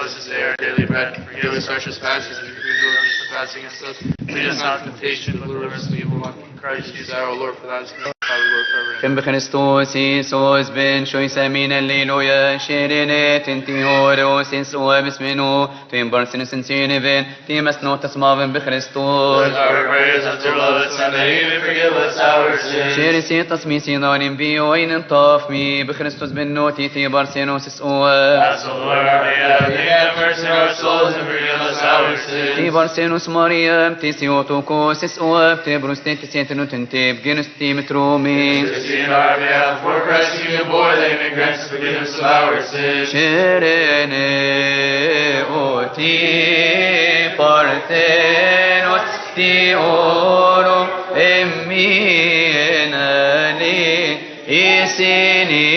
us this day our daily bread. Forgive us our trespasses, as we forgive those who trespass against us. Lead us not into temptation, but deliver us from the evil one. Christ Jesus our Lord, for that is the power, Lord, forever. كم بخريستوس يسوس بن شوي سمين الليلويا شيرينات انتي هوروس يسوع باسمنو تيم برسن سنسين بن تيم اسنو تسمع بخريستوس. Our prayers unto your beloved Son, that he may forgive us our sins. شيري سيتس مي سينان بيو اين انطاف مي بخريستوس بن نوتي تي برسينوس يسوع. As the Lord our May have mercy on our souls and forgive us our sins. تي برسينوس مريم تي سيوتوكوس يسوع تي بروستين تي سيتنو تنتي بجنس تي مترومي. In our behalf, for Christ you bore, they may grant us forgiveness of our sins. Sherene oti parthenos ti oro emmienali isini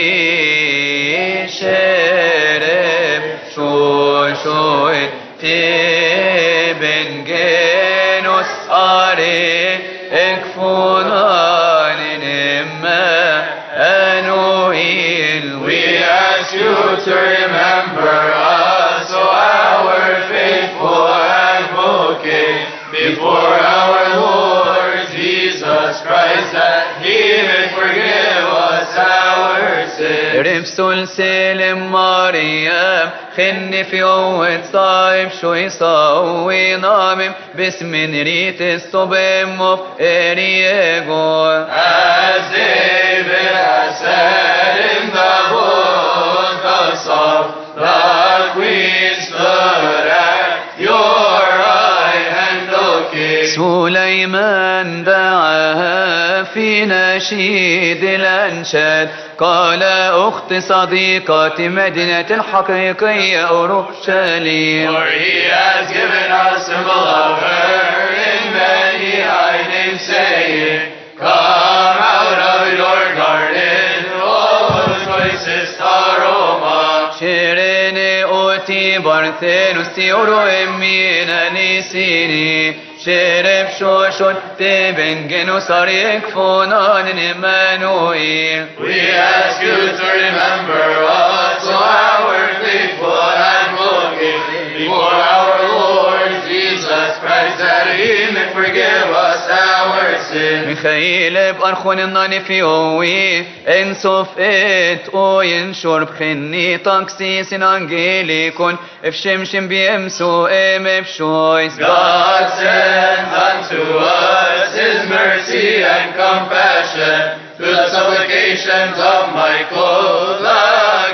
sherem shoshoet ti bengenos are ekfunan nimma We ask you to remember us, O our faithful advocate, before our Lord Jesus Christ, that he may forgive us our sins. ربسول سلم مريم خني في قوة صايب شو يسوي نامم باسم ريت الصبم of Eriego. As David has said in the book of Psalms, the queen stood at your right hand, O King. سليمان دعاها في نشيد الأنشاد قال أخت صديقتي مدينة الحقيقية أورشليم. For he has given us symbol of her in many high names, saying, Come out of your garden, O choicest aroma. شيريني أوتي بارثينوس تيورو إمينا نيسيني شيرب شوشون تبن جنوس أريك فونان إيمانوئيل. We ask you to remember us, O our faithful advocate, before our Lord Jesus Christ, that he may forgive us our sins. ميخائيل بأرخون الناني في أوي إنصف إت أوين شرب خني تاكسيس أنجيليكون إفشمشم بيمسو إم إفشويس. God sends unto us his mercy and compassion through the supplications of Michael, the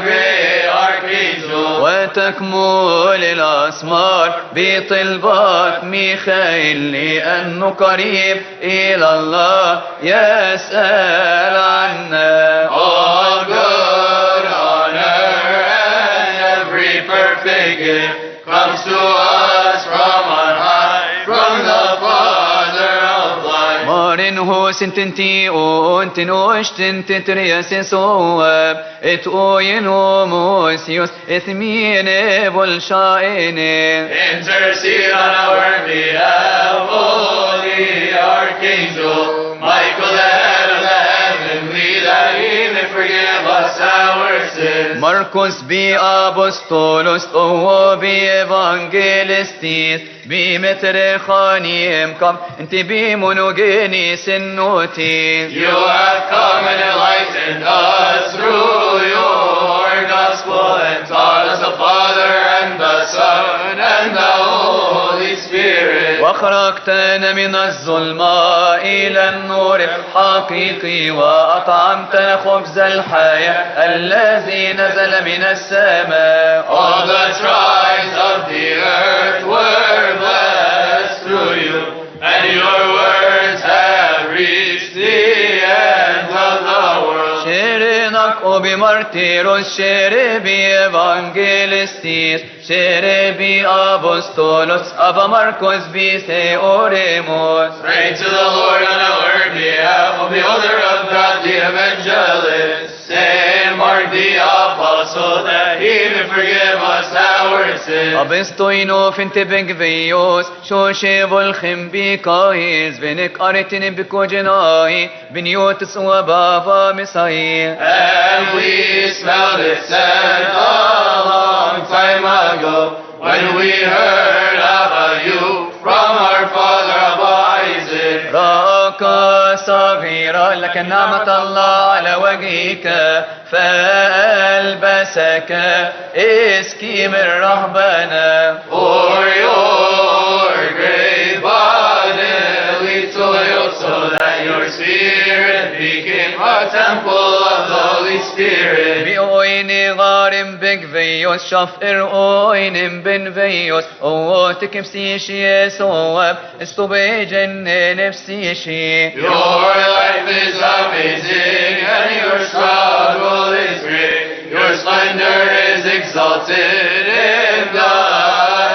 great archangel. وتكمل الأسمار بطلبات ميخائيل لأنه قريب إلى الله يسأل عنا. All good honor and every perfect gift comes to us from on high, from the Father of light. مارن هو سنتنتي أنتن وشتن تتريس سواب اتقوين وموسيوس اثمين بولشايني. Intercede on our behalf, holy archangel Michael, the head of the heavenly, that he may forgive us our sins. ماركوس بي أبوستولوس أو بي إيفانجيلستيس بي مترخانيم كم انت بي مونوجينيس النوتي. You have come and enlightened us through your gospel and taught us the Father and the Son and the Holy Spirit. واخرجتنا من الظلمة إلى النور الحقيقي وأطعمتنا خبز الحياة الذي نزل من السماء. All the tribes of the earth were blessed through you, and your words have reached the ends of the world. شيرينك وبمارتيروس شيربي إيفانجيلستيس شيربي أبوستولوس أبا ماركوس بي ثيوريموس. Pray to the Lord on our behalf, of the elder of God, the evangelist, Saint Mark the apostle, that he may forgive us our sins. أبستوينو فينت بنجفيوس شو شيبو الخمبي كايز بينك أرتني بكو جناي بنيوتس وبابا مسايل. And we smelled it said a long time ago, we heard about you from our father Abba Isaac. راك صغيرا لكن نعمة الله على وجهك فألبسك اسكيم الرهبنة. For your great bodily toil, so that your spirit became a temple of the Holy Spirit. بأوين غارم بجفيوس شفر أوين بن فيوس أوتك بسيشي سواب استبيجن نفسيشي. Your life is amazing and your struggle is great. Your splendor is exalted in the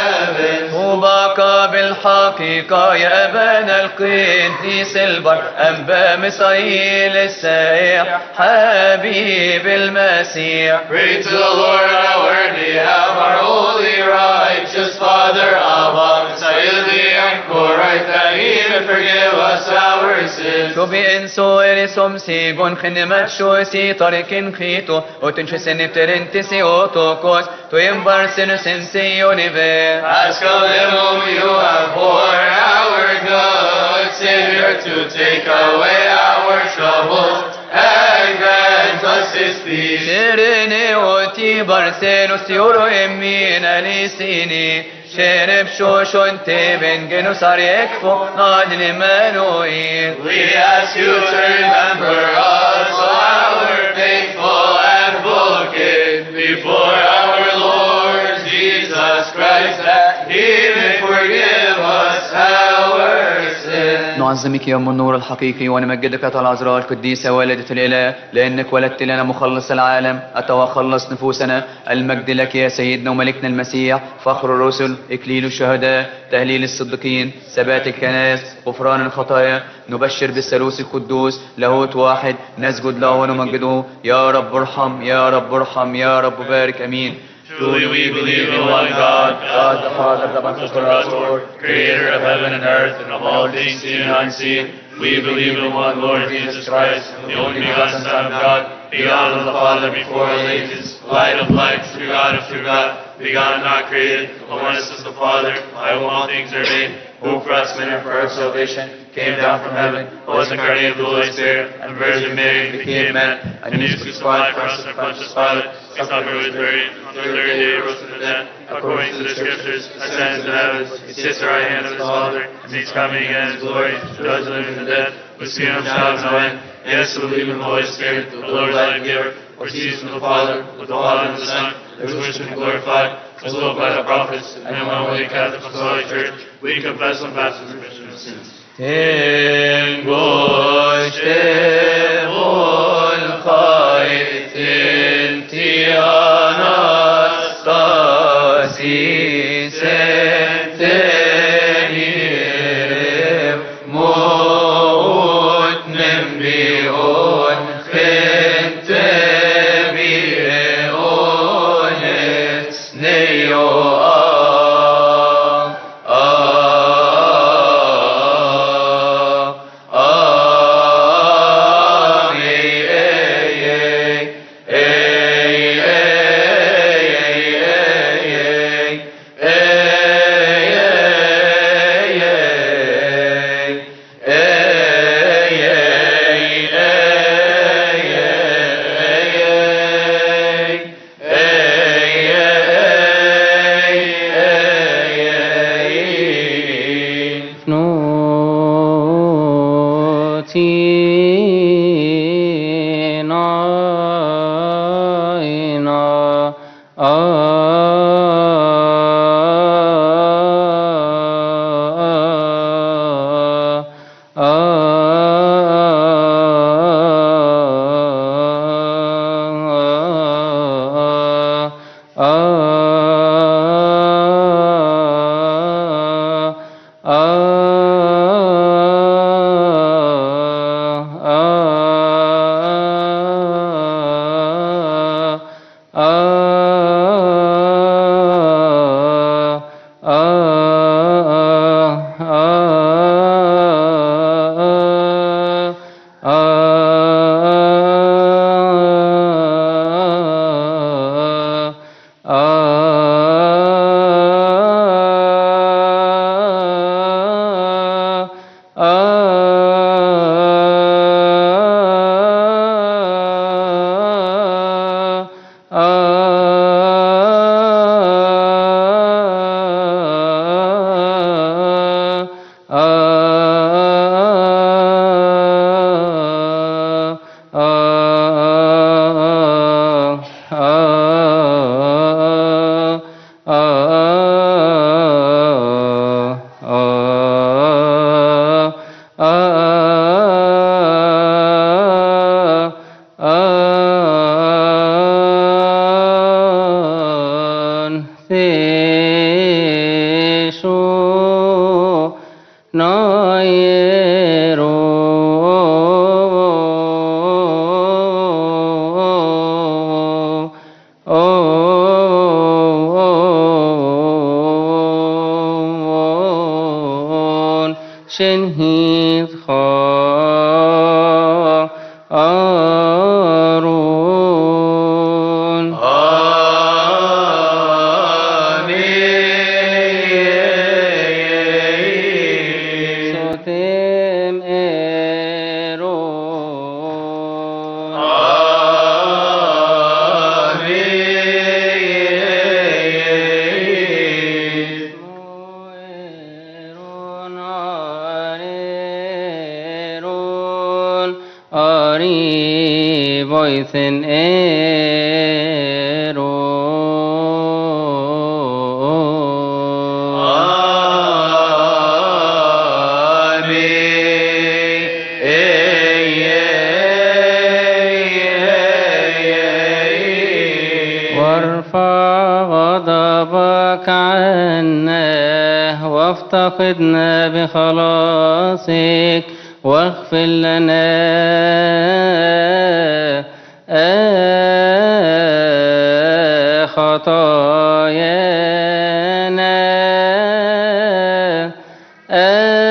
heavens. طوباك بالحقيقة يا أبانا القديس البر أنبا مصايل السائح حبيب المسيح. Pray to the Lord on our behalf, our holy righteous Father Abba, Messiah and Korite, that He may forgive us our sins. شو بإنسو إرسوم سيبون خنمت شو سي طريقين خيتو وتنشو سنبترنتسي أوتوكوس تو ينبرسن سنسيوني في. Ask of Him whom you have borne, our good Savior, to take away our troubles and grant us His peace. شيريني وتي برسينوس يورو يمين ليسيني شرب شوشون تبن جنوسار يكفو نادن إيمانوئيل. We ask you to remember us, our faithful advocate, before our Lord Jesus Christ, that He may forgive us our sins. نعظمك يا أم النور الحقيقي ونمجدك يا العذراء القديسة والدة الإله لأنك ولدت لنا مخلص العالم أتى وخلص نفوسنا. المجد لك يا سيدنا وملكنا المسيح فخر الرسل إكليل الشهداء تهليل الصديقين ثبات الكنائس غفران الخطايا. نبشر بالثالوث القدوس لاهوت واحد نسجد له ونمجده. يا رب ارحم يا رب ارحم يا رب بارك أمين. Truly we believe in one God, God the Father, the Lord, creator of heaven and earth and of all things seen and unseen. We believe in one Lord Jesus Christ, the only begotten Son of God, begotten of the Father before all ages, light of light, true God, begotten not created, oneness with the Father, by whom all things are made, who for us men and for our salvation came down from heaven, was incarnate of the Holy Spirit, and Virgin Mary became man, and he was crucified for us in Pontius Pilate, suffered, was buried, on the third day rose from the dead, according to the Scriptures, ascended to the heavens, he sits at the right hand of his Father, and he's coming again in his glory to judge the living and the dead. We see him shall have no end. Yes, we believe in the Holy Spirit, the Lord life giver, proceeds from the Father, with the Father and the Son, who is worshiped and glorified, was loved by the prophets, and in one holy Catholic Apostolic Church, we confess and baptize the remission of sins. شنهيد خارون آمين سوتم إيرون آمين إيرون آريرون آري بويثن إيرون وارفع غضبك عنا وافتقدنا بخلاصك واغفر لنا خطايانا آمين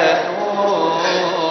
إتنون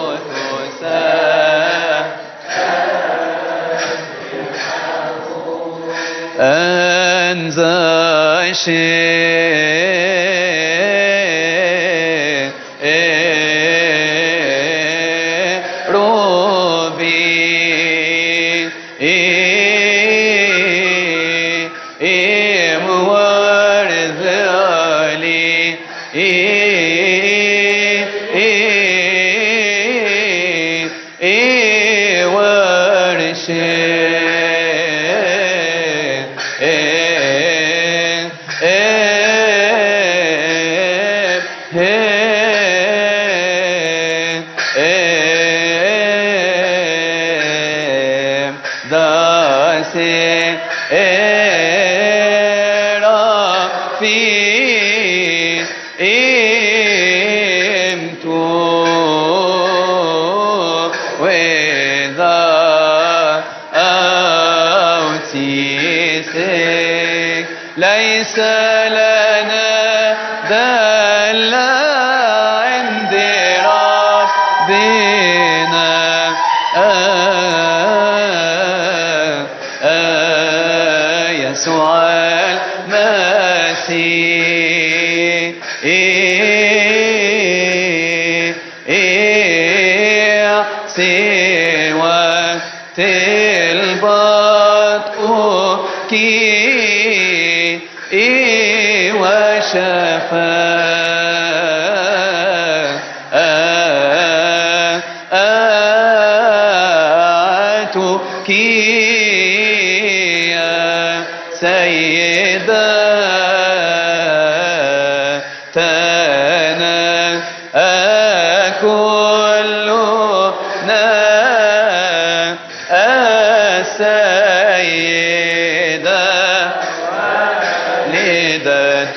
ليس لنا دل عند ربنا يسوع المسيح سوى البطء كي وشفاعتك يا سيدتنا كلنا السيدة لدة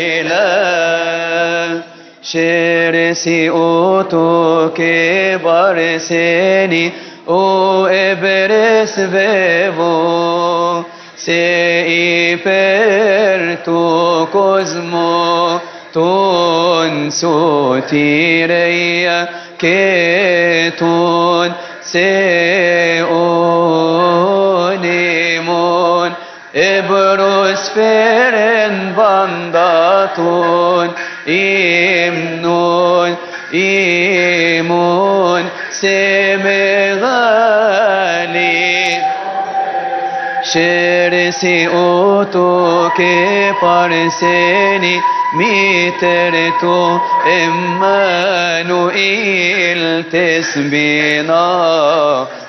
الإله شرسي أوتو كبرسني او ابرس بيبو سي بيرتو كوزمو تون سوتيريا كيتون سيونيمون ابروس فيرن بانداتون إمنون إيمون سمغالي شرسي أوتو كبارسيني ميترتو إمانوئيل تسبينا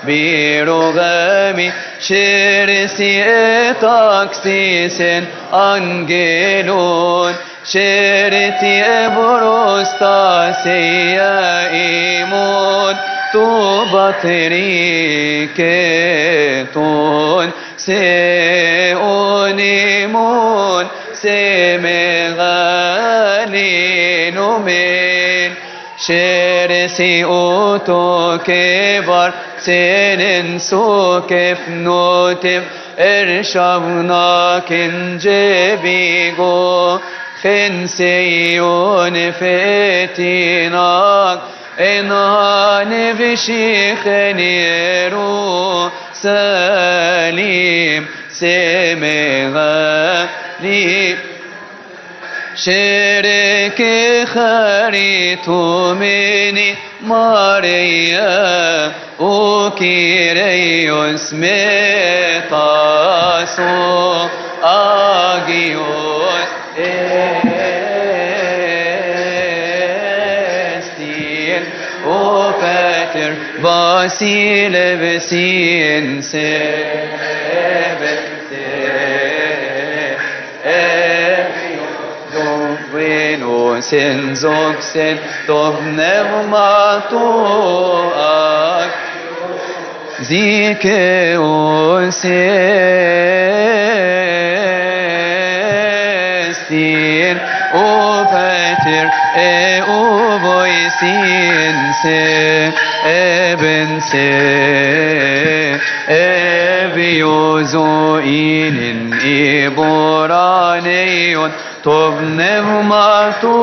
برغمي شرسي تاكسيسن أنجلون شرتي بروستاسيا إيمون تو بطريكتون سيونيمون سمغالين من شرسي أوتو كبار سنن سوكف نوتف إرشافنا كنجبيغو خنسيون فتيناك إنهان بشيخن يروساليم سمغالي شرك خريتو مني ماريا وكيريوس ميتاسو آجيوس استين وفاتر باسيل بسين سبت sen zoksen dovnevmatuak zike osestin upetir uvoisin se ebense eviozoinin iboraneyon Tobnevmatu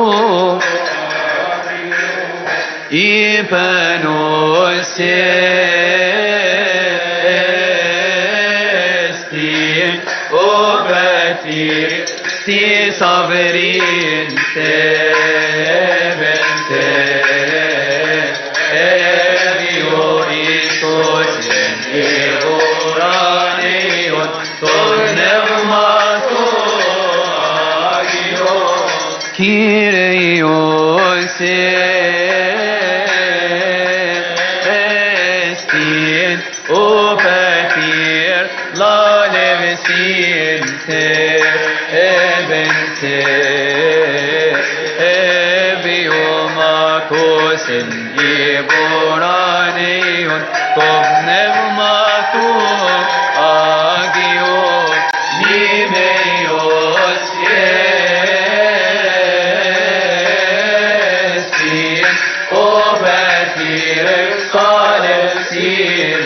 Ipanos صابرين سبنت Evio Iisus Evoranion Tornevmato Agio Kyrios Estin Opatir Lalevsin Ebente Evio Makosin Evoranion Tornevmato Agio Nimeos Estin Opatir Lalevsin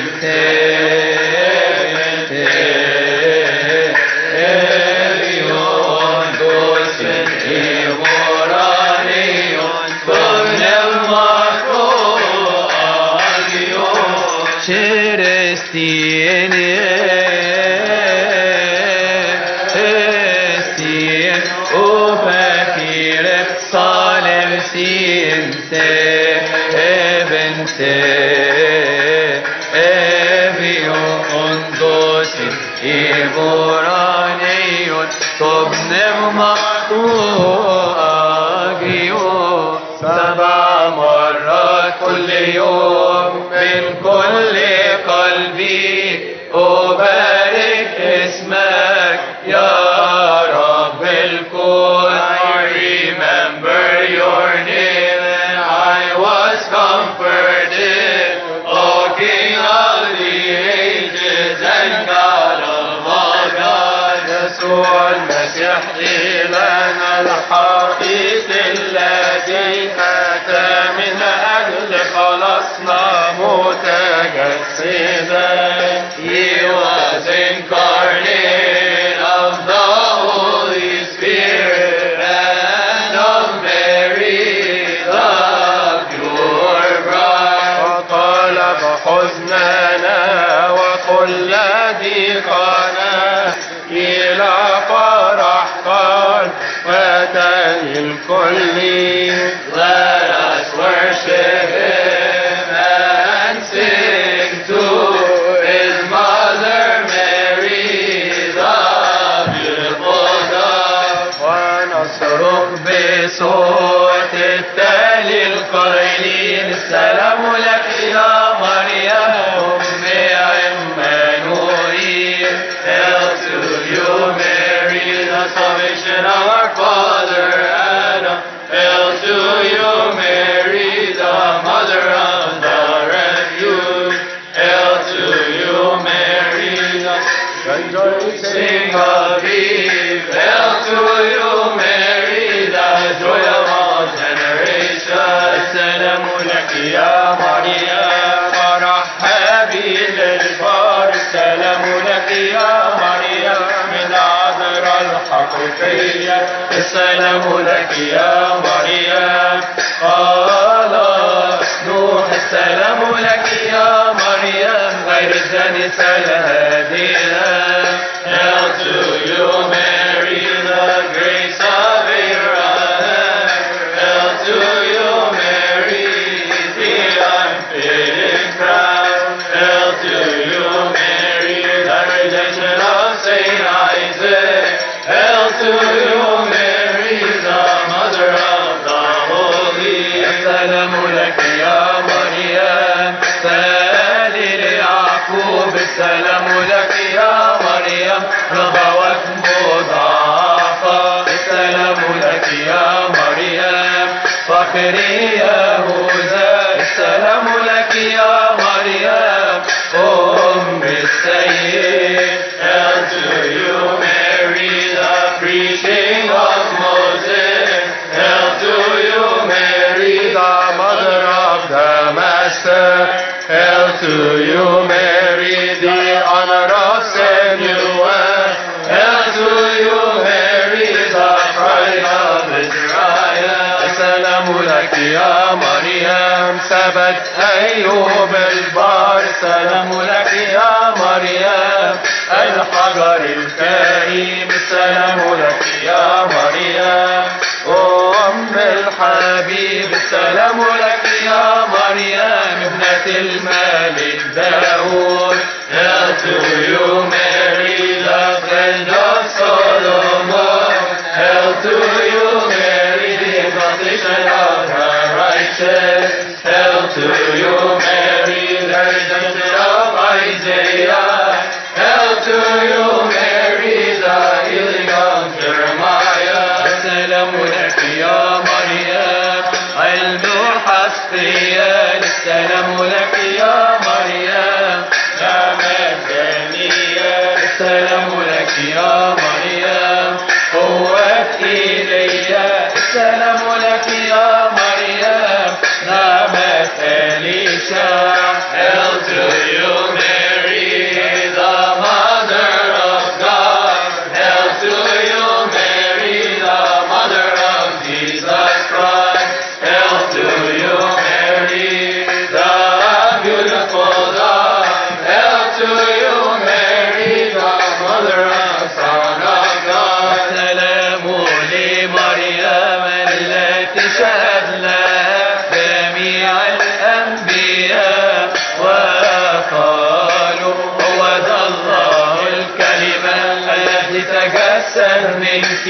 سبع مرات كل يوم من كل قلبي أبارك اسمك يا رب الكل. I remember your name and I was comforted, O King of the ages and God of all gods. يسوع المسيح إلهنا الحقيقي الذي أتى من أجل خلاصنا متجسدا. He was incarnate of the Holy Spirit and of Mary, the pure bride. وطلب حزننا وكل ضيقنا إلى فرح قال وتاني الكل. Let us worship Him and sing to His mother Mary, the beautiful dove. ونصرخ بصوت التهليل قائلين السلام لك يا مريم أم عمانوئيل. Hail to you Mary, the salvation of our father Adam. Hail to you Mary, the mother of the refuge. Hail to you Mary, the rejoicing of Eve. Hail to you Mary, the joy of all generations. السلام لك يا مريم فرحبي للبار. السلام لك يا مريم من العذراء الحقيقية. السلام لك يا مريم قال نوح. السلام لك يا مريم غير الدنسة الهادئة. Hail to you Mary, the grace of Abraham. Hail to you Mary, the unfitting crown. Hail to you Mary, the redemption of Saint Isaac. Hail to you Mary, the mother of the holy. السلام لك يا مريم سالي ليعقوب. السلام لك يا مريم ربوات مضاعفة. السلام لك يا مريم فخري يهوذا. السلام لك يا مريم أم السيد. Hail to you Mary, the preaching of Moses. Hail to you Mary, the mother of the Master. Hail to you Mary, the honor of Samuel. Hail to you Mary, the pride of Israel. السلام لك يا مريم ثبت أيوب البار. السلام لك يا مريم الحجر الكريم السلام لك يا مريم أم الحبيب السلام لك يا مريم ابنة الملك داود Hail to you Mary the friend of Solomon Hail to you Mary the foundation of the righteous Hail to you Mary the redemption of Isaiah Hail to you Mary the healing of Jeremiah السلام لك يا مريم علم حسقيا السلام لك يا مريم يا مجانية السلام لك يا مريم قوة إيليا السلام لك يا مريم نعمة إليشا Hail to you Mary the mother of God Hail to you Mary the mother of Jesus Christ Hail to you Mary the beautiful God Hail to you Mary the mother of Son of God سلام لمريم التي شهد لها جميع الأنبياء وقالوا هو ذا الله الكلمة التي تجسد منك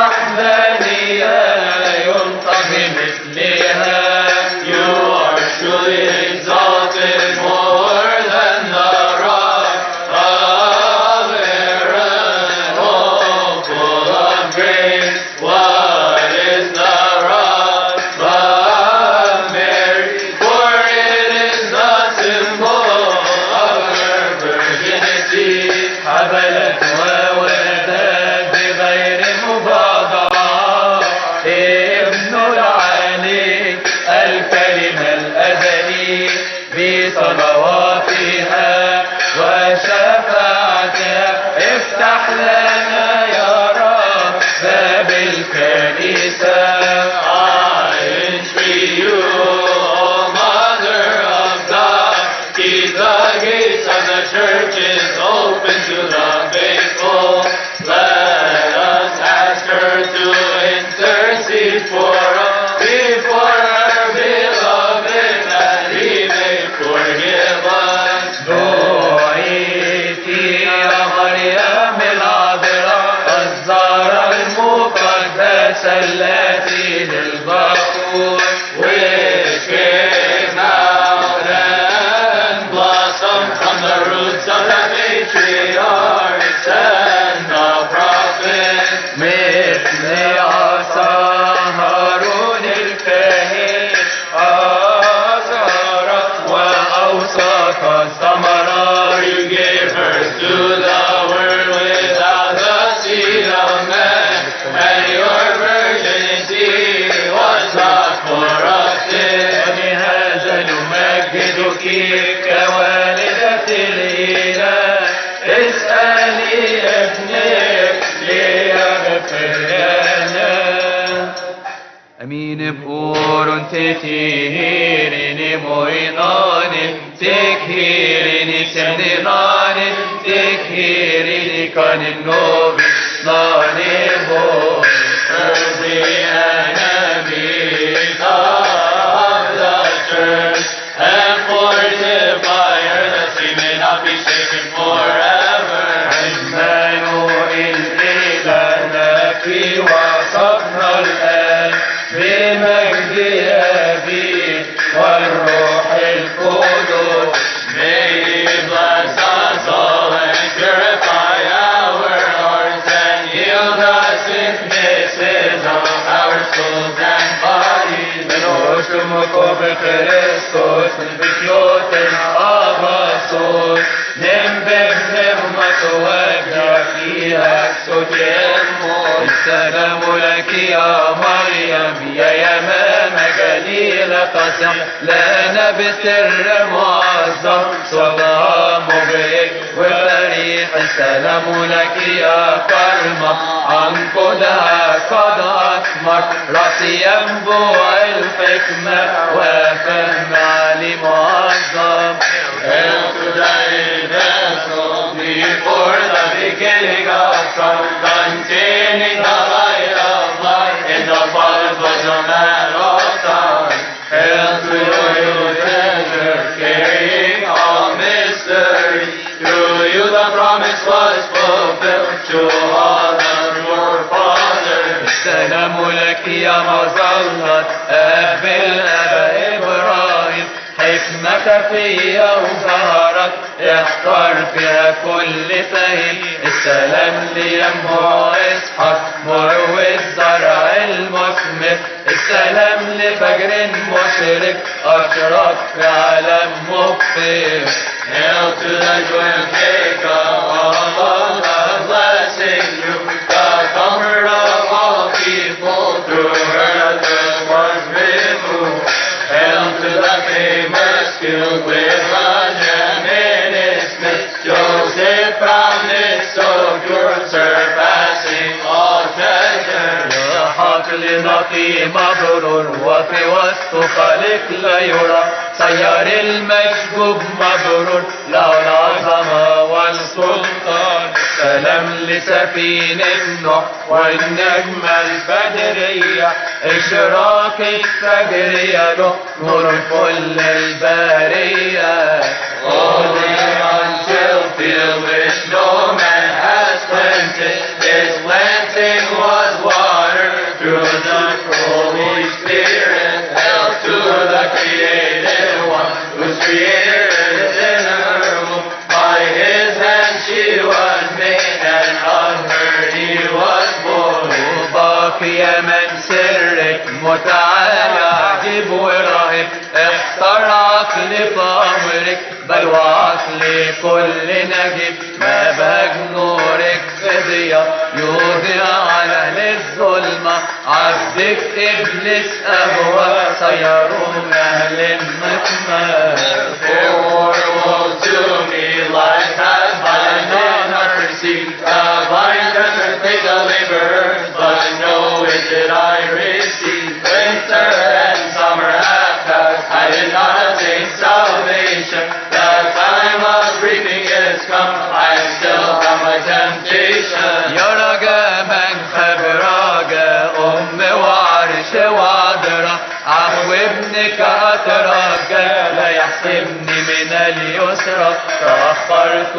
بوحدانية لا ينطق مثلها You are truly exalted more than the rock of Aaron Oh, full of grace What is the rock of Mary For it is the symbol of her virginity حبلت وولدت بغير مباضعة ابن العلي الكلمة الأزلي بصلواتها وشفاعتها افتح لنا يا رب باب الكنيسة I entreat you, O Mother of God Keep the gates of the churches open to the faithful Let us ask her to intercede for us before her beloved that he may forgive us دعيتي يا مريم العذراء الزهرة المقدسة التي للبخور which came out and blossomed from the roots of the patriarchs and the prophets مثل عصا هارون الكاهن أزهرت وأوسط الثمرات You gave birth to the word without the seed of man and your virginity was not corrupted ولهذا نمجدك كوالدة الإله اسألي ابنك ليغفر لنا Amin purun tetihirini moinani tekhirini semnirani tekhirini kanin novi nani bo the enemies of the church and fortify her that she may not be shaken forever Emmanuel إلهنا في وسطنا الآن بمجد أبيه والروح القدس May he bless us all and purify our hearts and heal the sicknesses of our souls and bodies بنشكرك بكريستوس بكيوت الأبصر ننبه نغمة وجه فيها ستمو السلام لك يا مريم يا يمام جليل قسم لنا بسر معظم صلاة مبهج وفريح السلام لك يا كرمة عنقدها قد أثمر رأسي ينبوع الحكمة وفم علي معظم before the beginning of time, containing the light of light in the Father's bosom at all times. Hail to you, treasure, carrying all mysteries. Through you the promise was fulfilled to all of your fathers. السلام لك يا مظلة أب الآباء إبراهيم، حكمة خفية وظهرت اختار فيها كل فهيم. السلام لينبوع إسحاق مروي الزرع المثمر، السلام لفجر مشرق أشرق في عالم مبصر. Hail to the joy of Jacob, all the blessing you, the comfort of all people, through her the was removed. Hail to the famous field with a gem in its midst, Joseph found it so pure, surpassing all treasure. يا حقل نقي مبرور وفي وسط خالق لا يرى، سيار المشجوب مبرور له العظمة والسلطان. سلام لسفينة نوح والنجمة البدرية، إشراق الفجرية له نور كل البرية. Holy until filled which no man has planted, its planting was water through the Holy Spirit. Hail to the created one, whose creator is in her womb. By his hand she was made, and of her he was born. باقي من سرك متعالى عجيب ورهيب، اختار عقل في أمرك بل وعقل كل نجيب. ما بهج نورك في ضياء يوضع على أهل الظلمة، عبدك إبليس أبواب صيروا أهل النقمة. Therefore woe to me, life has blind in her perceived. The blind doesn't take the laborers, but no it did I receive. Winter and summer have passed, I did not attain salvation. The time of reaping is come, I still have my temptation. يا رجا من خاب رجا أم وعرش وعذرة، عفو ابنك أترجى لا يحسبني من اليسرى. تأخرت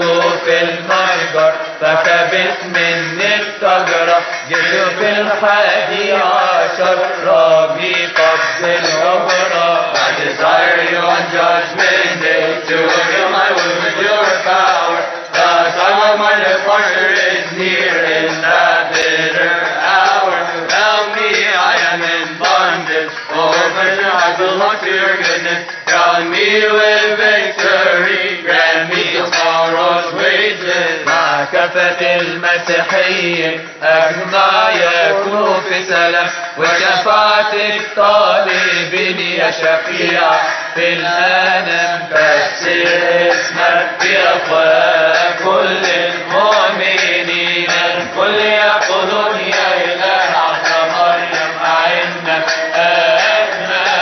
في المتجر فكبت مني التجرة، جئت في 11 راجي قبض الأجرة. I desire you on judgment day to heal my wound with your power. The time of my departure is near in that bitter hour. Help me, I am in bondage. Oh, pleasure, I belong to your goodness. Crown me with victory. Grant me tomorrow's wages. مع كافة المسيحيين أجمع يكونوا في سلام، وشفاعتك طالبين يا شفيع في الأنام. فسر اسمك بأفواه كل المؤمنين، الكل يقولون يا إله عصا مريم أعنا أجمعين.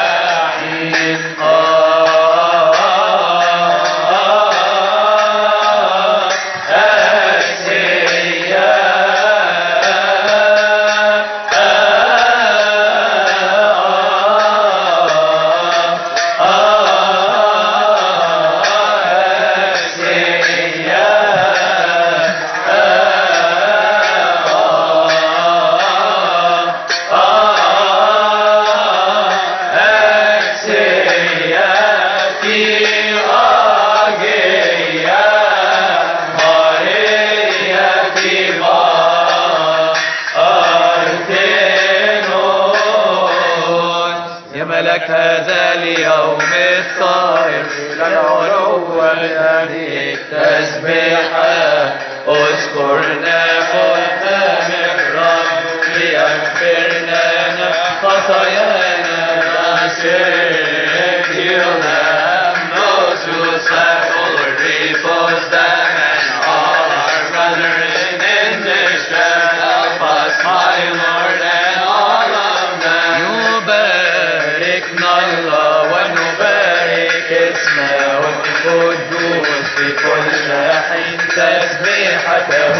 ملك هذا اليوم الطاهر للعلو هذه التسبيحة، اذكرنا قدامك رب ليغفر لنا خطايانا. Heal them, those who slept will repose them, and all our brethren in distress, help us, my Lord, and all of them. يباركنا الله ونبارك اسمه القدوس في كل حين تسبيحته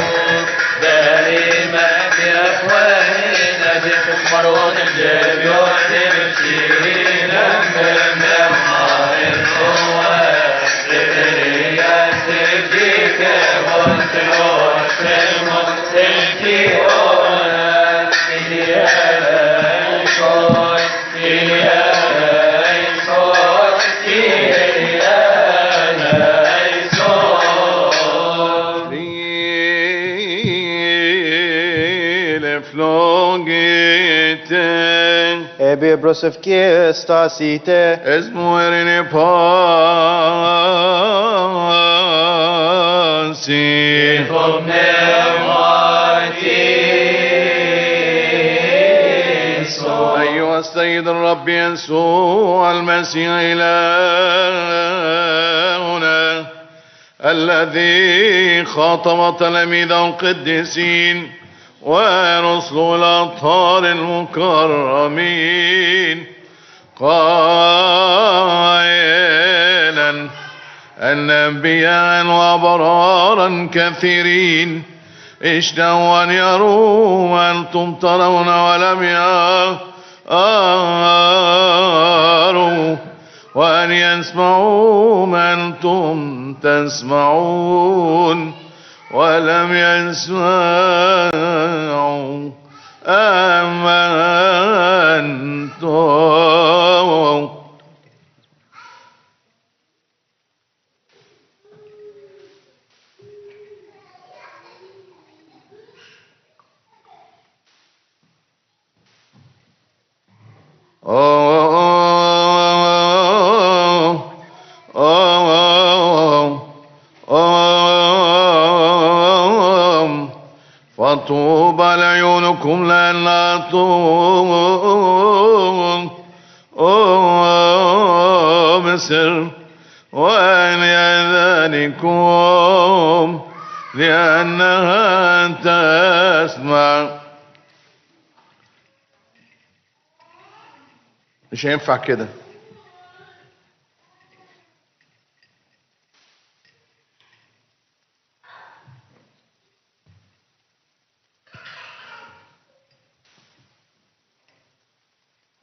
دائما في أفواهنا تكبر ونجيب يوحي بشيرنا من نمار القوة لتريا سجيك وانتروش المسلكيون إليانا يشوي إليانا يشوي إليانا يشوي Ebe brosevkie stasite Esmu erine pasi أيها السيد الرب يسوع المسيح إلهنا الذي خاطب تلاميذه القديسين ورسل الأطهار المكرمين قائلا أن أنبياء وأبرارا كثيرين اشتهوا أن يروا ما أنتم ترون ولم يروا وأن يسمعوا ما أنتم تسمعون ولم يسمعوا أما أنتم فطوبى لعيونكم لأنها تبصر وأن يذانكم لأنها تسمع. مش هينفع كده.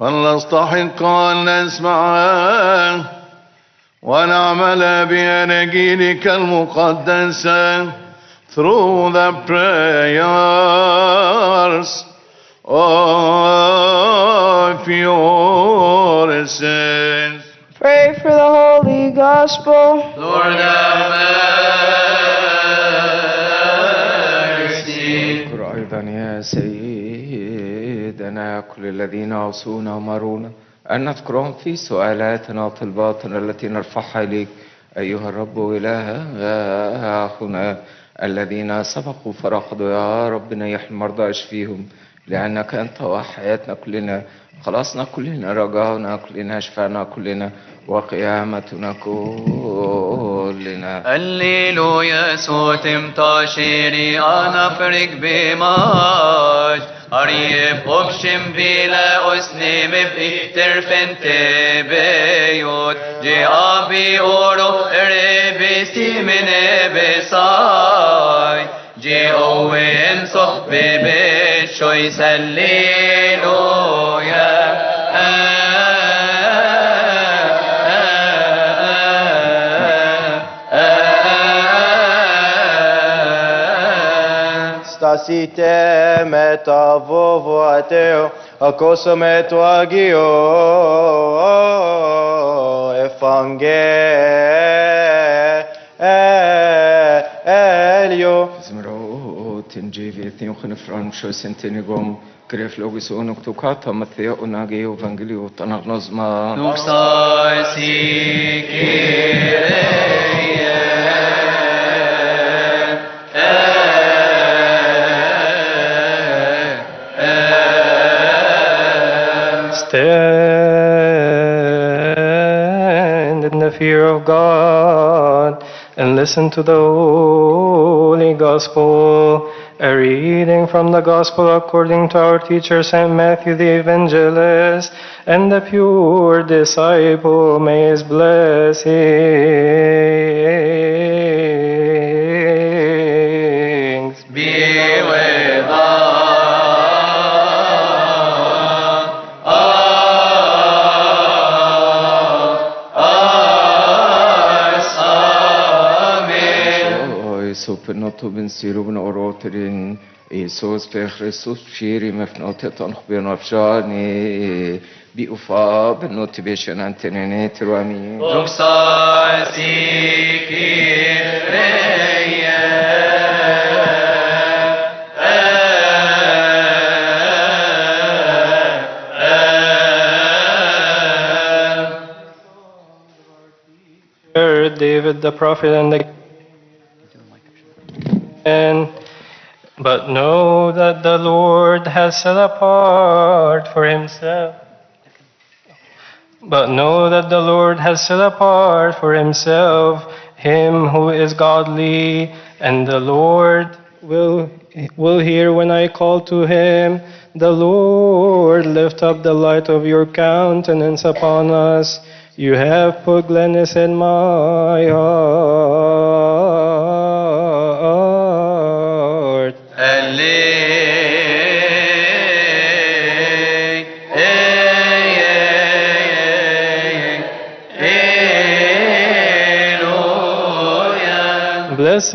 فلنستحق أن نسمع ونعمل بأناجيلك المقدسة through the prayers of your saints. Pray for the Holy Gospel. Lord have mercy. اذكر أيضا يا سيدنا كل الذين أوصونا ومرونا أن نذكرهم في سؤالاتنا وطلباتنا التي نرفعها إليك أيها الرب إلهنا الذين سبقوا فرقدوا يا رب نيح المرضى اشفيهم لأنك أنت وحياتنا كلنا خلاصنا كلنا رجاؤنا كلنا شفانا كلنا وقيامتنا كلنا. هللويا صوتم تاشيري أنا فرق بماج أريب أبشم بلا أسنم بإترفن تبيوت جي أبي أورو ربسي من بساي جي أوين صحب بشوي هللويا Stasite metavovo ateo akoso metuagio evangelio Zmrot injivi thiochen francho sentenigom gref logis onoktukata matheo onagi evangelio tanagnosma Nuksai sikire Stand in the fear of God and listen to the Holy Gospel. A reading from the Gospel according to our teacher St. Matthew the Evangelist, and the pure disciple, may his blessings Be with us. Amen. Sopenotto bensiruben oroterin Jesus per Christus shiri mefnotet ankhbirna afshani bi ufa benoti beshan antenene terami David the prophet but know that the Lord has set apart for himself. But know that the Lord has set apart for himself him who is godly, and the Lord will hear when I call to him. The Lord lift up the light of your countenance upon us. You have put gladness in my heart. Blessed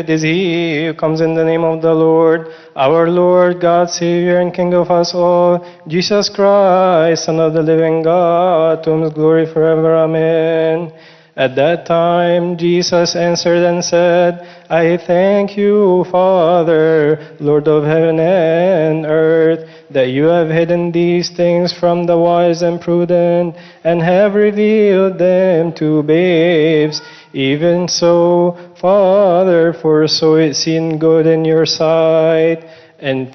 is he who comes in the name of the Lord, our Lord, God, Savior, and King of us all, Jesus Christ, Son of the living God, to whom is glory forever. Amen. At that time, Jesus answered and said, I thank you, Father, Lord of heaven and earth, that you have hidden these things from the wise and prudent, and have revealed them to babes. Even so, Father, for so it seemed good in your sight. And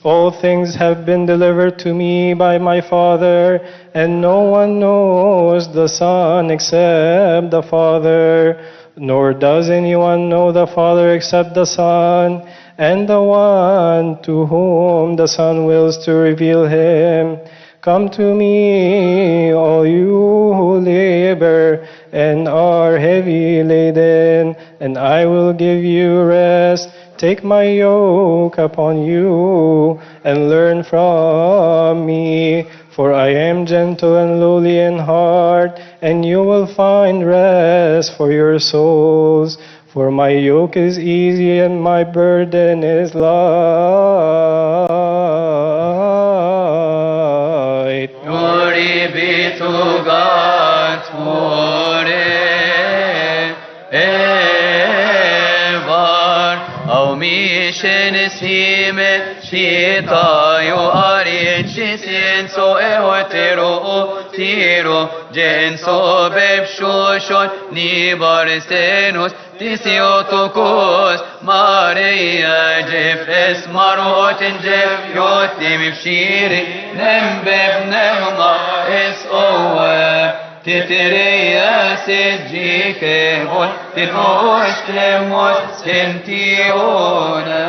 all things have been delivered to me by my Father, and no one knows the Son except the Father, nor does anyone know the Father except the Son, and the one to whom the Son wills to reveal him. Come to me, all you who labor and are heavy laden, and I will give you rest. Take my yoke upon you and learn from me, for I am gentle and lowly in heart, and you will find rest for your souls. For my yoke is easy and my burden is light. Glory be to God forever. Au mission sime shita yo arici senso eotero tiro genso bebshoshon nibarstenus Tisiotokos Maria Jef Esmarot Jef Yotim Shiri Nembeb Nehma Es Owe Titireya Sejike Hot Tinosh Temos Sentiona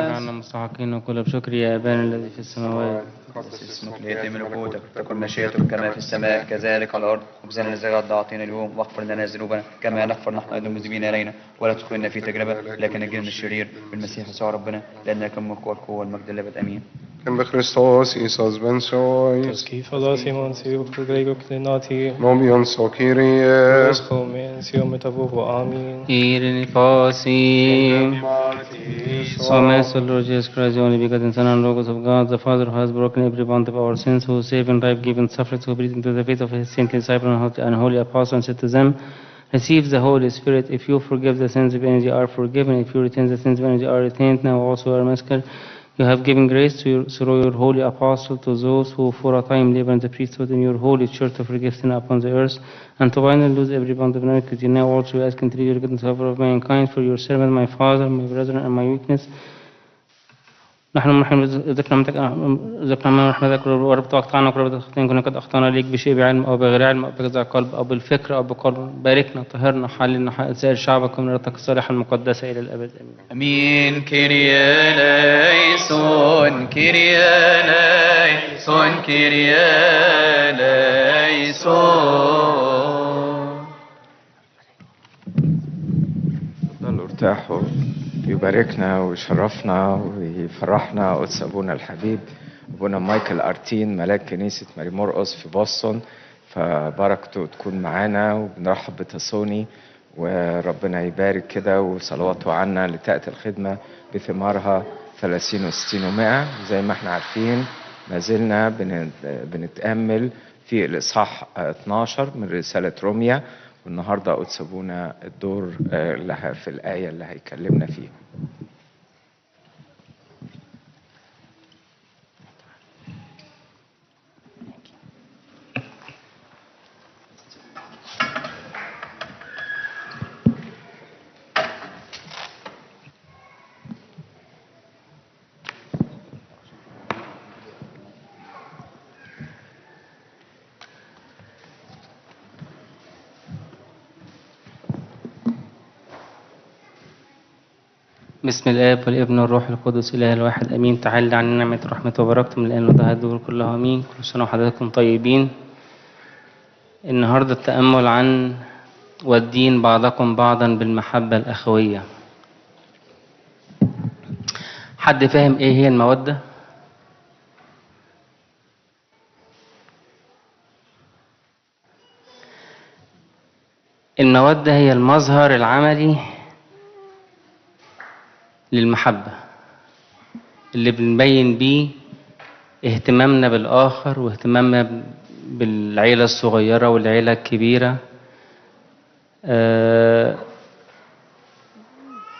نحن مستحقين وكل بشكر يا أبانا الذي في السماوات. قدس اسمك ليأتي ملكوتك، تكن مشيئتك كما في السماء كذلك على الأرض. خبزنا الذي غدا أعطينا اليوم، واغفر لنا ذنوبنا كما نغفر نحن أيضا المذنبين إلينا، ولا تدخلنا في تجربة لكن نجينا من الشرير. بالمسيح يسوع ربنا، لأنك الملك والقوة والمجد للأبد. آمين. Med Kristus Isus ben sois, Skifalas imon siu grego klinati. nobion so Kyrie, Komen siu metavovo. Amen. Irini Fasi. So merciful Lord Jesus Christ, the only begotten Son and Logos of God, the Father who has broken every bond of our sins, who saved and life-giving suffered, who breathed into the faith of his saintly disciple and holy apostle, and said to them, receive the Holy Spirit. If you forgive the sins of any, they are forgiven. If you retain the sins of any, they are retained. Now also our Master, you have given grace through your holy apostle to those who for a time live in the priesthood in your holy church to forgive sin upon the earth, and to bind and lose every bond of iniquity. Now also we ask and entreat your goodness, favor of mankind, for your servant, my father, my brethren, and my weakness, نحن ذكرنا ما رحمتك وربط أقطعنا وربط أخطين كنا قد أخطأنا ليك بشيء بعلم أو بغير علم أو بجزع قلب أو بالفكر أو بقول باركنا طهرنا حللنا سائر شعبك من رتك الصالحة المقدسة إلى الأبد آمين. Amin. Kyrie eleison, Kyrie eleison, Kyrie eleison. تفضلوا ارتاحوا. يباركنا ويشرفنا ويفرحنا قدس أبونا الحبيب أبونا مايكل أرتين ملاك كنيسة ماري مرقس في بوسطن، فبركته تكون معانا وبنرحب بتسوني وربنا يبارك كده وصلواته عنا لتأتي الخدمة بثمارها 30 و60 و100. زي ما احنا عارفين ما زلنا بنتأمل في الإصحاح 12 من رسالة روميا، والنهارده قدس أبونا الدور لها في الآية اللي هيكلمنا فيها. بسم الآب والابن والروح القدس إله الواحد أمين. تعالى عن نعمة ورحمة وبركة من الآن وده الدور كلها أمين. كل سنة وحضراتكم طيبين. النهاردة التأمل عن والدين بعضكم بعضا بالمحبة الأخوية. حد فاهم إيه هي المودة؟ المودة هي المظهر العملي للمحبة اللي بنبين بيه اهتمامنا بالآخر واهتمامنا بالعيلة الصغيرة والعيلة الكبيرة،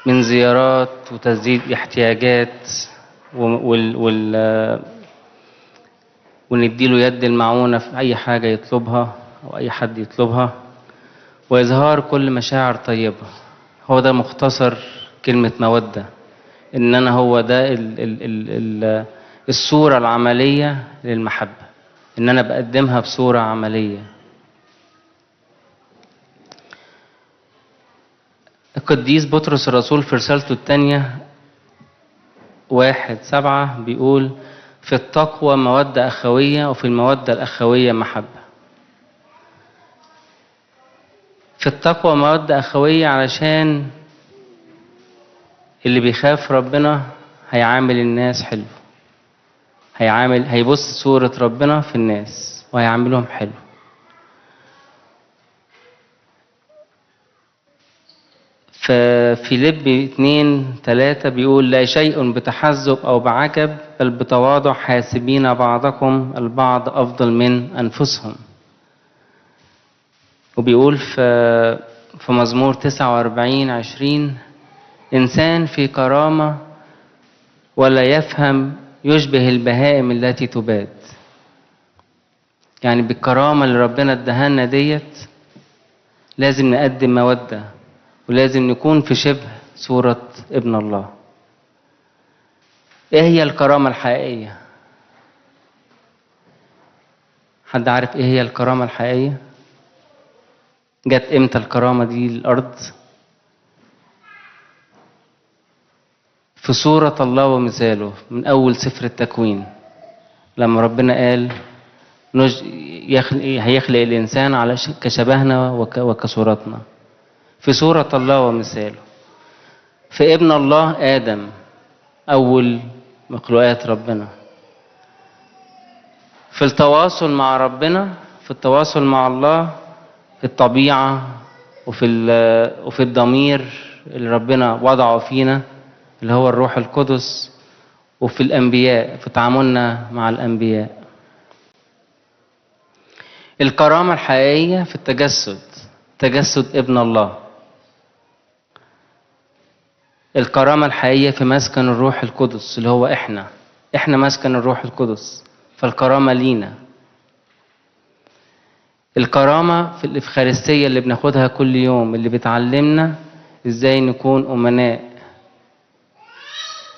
من زيارات وتسديد احتياجات ونديله يد المعونة في أي حاجة يطلبها أو أي حد يطلبها، وإظهار كل مشاعر طيبة. هو ده مختصر كلمة مودة، إن أنا هو ده الصورة العملية للمحبة، إن أنا بقدمها بصورة عملية. القديس بطرس الرسول في رسالته الثانية 1:7 بيقول: في التقوى مودة أخوية وفي المودة الأخوية محبة. في التقوى مودة أخوية علشان اللي بيخاف ربنا هيعامل الناس حلو، هيبص صورة ربنا في الناس وهيعاملهم حلو. ففيليبي 2:3 بيقول: لا شيء بتحزب أو بعجب بل بتواضع حاسبين بعضكم البعض أفضل من أنفسهم. وبيقول في مزمور 49:20: إنسان في كرامة ولا يفهم يشبه البهائم التي تباد. يعني بالكرامة اللي ربنا ادهالنا ديت لازم نقدم مودة، ولازم نكون في شبه صورة ابن الله. ايه هي الكرامة الحقيقية؟ حد عارف ايه هي الكرامة الحقيقية؟ جت امتى الكرامة دي للأرض؟ في صورة الله ومثاله من أول سفر التكوين، لما ربنا قال هيخلق الإنسان على كشبهنا وكصورتنا، في صورة الله ومثاله. في ابن الله آدم أول مخلوقات ربنا. في التواصل مع ربنا، في التواصل مع الله، في الطبيعة وفي الضمير اللي ربنا وضعه فينا اللي هو الروح القدس، وفي الأنبياء في تعاملنا مع الأنبياء. الكرامة الحقيقية في تجسد ابن الله. الكرامة الحقيقية في مسكن الروح القدس اللي هو احنا مسكن الروح القدس، فالكرامة لينا. الكرامة في الإفخارستية اللي بناخدها كل يوم، اللي بتعلمنا ازاي نكون أمناء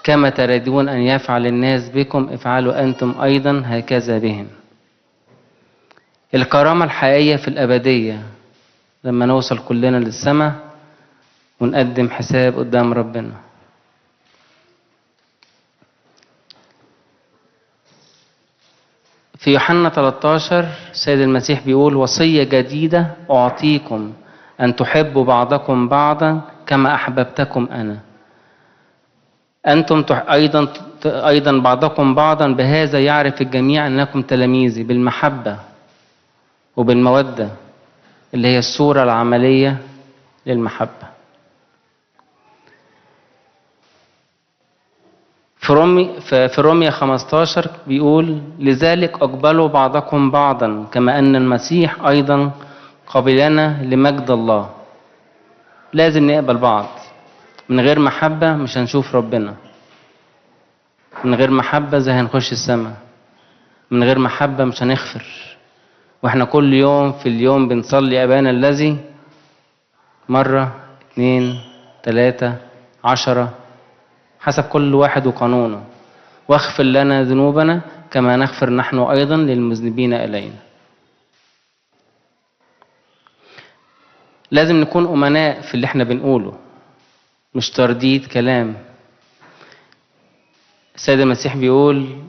كما تريدون أن يفعل الناس بكم افعلوا أنتم أيضا هكذا بهم. الكرامة الحقيقية في الأبدية لما نوصل كلنا للسماء ونقدم حساب قدام ربنا. في يوحنا 13 السيد المسيح بيقول وصية جديدة أعطيكم أن تحبوا بعضكم بعضا كما أحببتكم أنا. أنتم أيضا بعضكم بعضا بهذا يعرف الجميع أنكم تلاميذي بالمحبة وبالمودة اللي هي الصورة العملية للمحبة. في رومية 15 بيقول لذلك أقبلوا بعضكم بعضا كما أن المسيح أيضا قبلنا لمجد الله. لازم نقبل بعض. من غير محبة مش هنشوف ربنا. من غير محبة زي هنخش السماء. من غير محبة مش هنغفر. واحنا كل يوم في اليوم بنصلي أبانا الذي مرة 2 3 10 حسب كل واحد وقانونه. واغفر لنا ذنوبنا كما نغفر نحن أيضا للمذنبين إلينا. لازم نكون أمناء في اللي احنا بنقوله مش ترديد كلام. السيد المسيح بيقول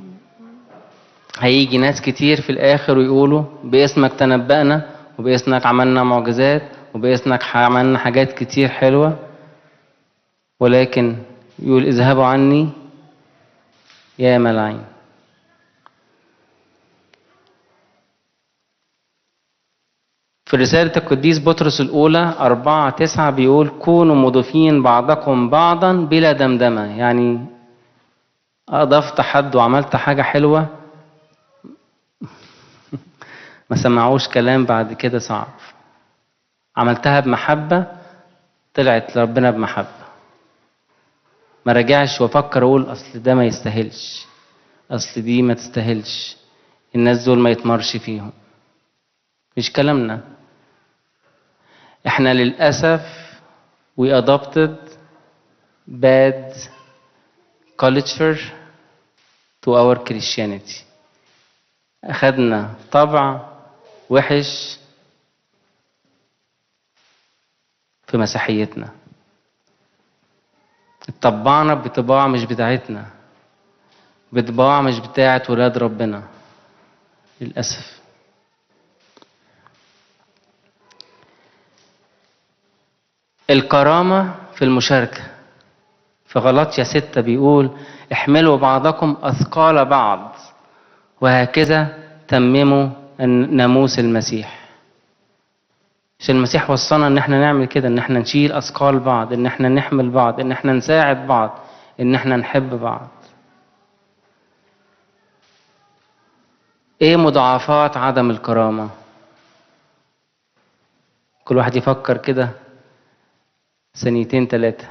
هيجي ناس كتير في الآخر ويقولوا باسمك تنبأنا وباسمك عملنا معجزات وباسمك عملنا حاجات كتير حلوة، ولكن يقول اذهبوا عني يا ملعين. في رسالة القديس بطرس الأولى 4:9 بيقول كونوا مضيفين بعضكم بعضا بلا دمدمة. يعني أضفت حد وعملت حاجة حلوة ما سمعوش كلام بعد كده صعب. عملتها بمحبة طلعت لربنا بمحبة. ما رجعش وفكر أقول أصل ده ما يستاهلش، أصل دي ما تستاهلش، الناس دول ما يتمرش فيهم. مش كلامنا. احنا للأسف we adopted bad culture to our Christianity. أخذنا طبع وحش في مسيحيتنا. اتطبعنا بطباع مش بتاعتنا، بطباع مش بتاعت ولاد ربنا للأسف. الكرامة في المشاركة. في غلاطيا 6 بيقول احملوا بعضكم أثقال بعض وهكذا تمموا ناموس المسيح. عشان المسيح وصانا ان احنا نعمل كده، ان احنا نشيل أثقال بعض، ان احنا نحمل بعض، ان احنا نساعد بعض، ان احنا نحب بعض. ايه مضاعفات عدم الكرامة؟ كل واحد يفكر كده 2 3.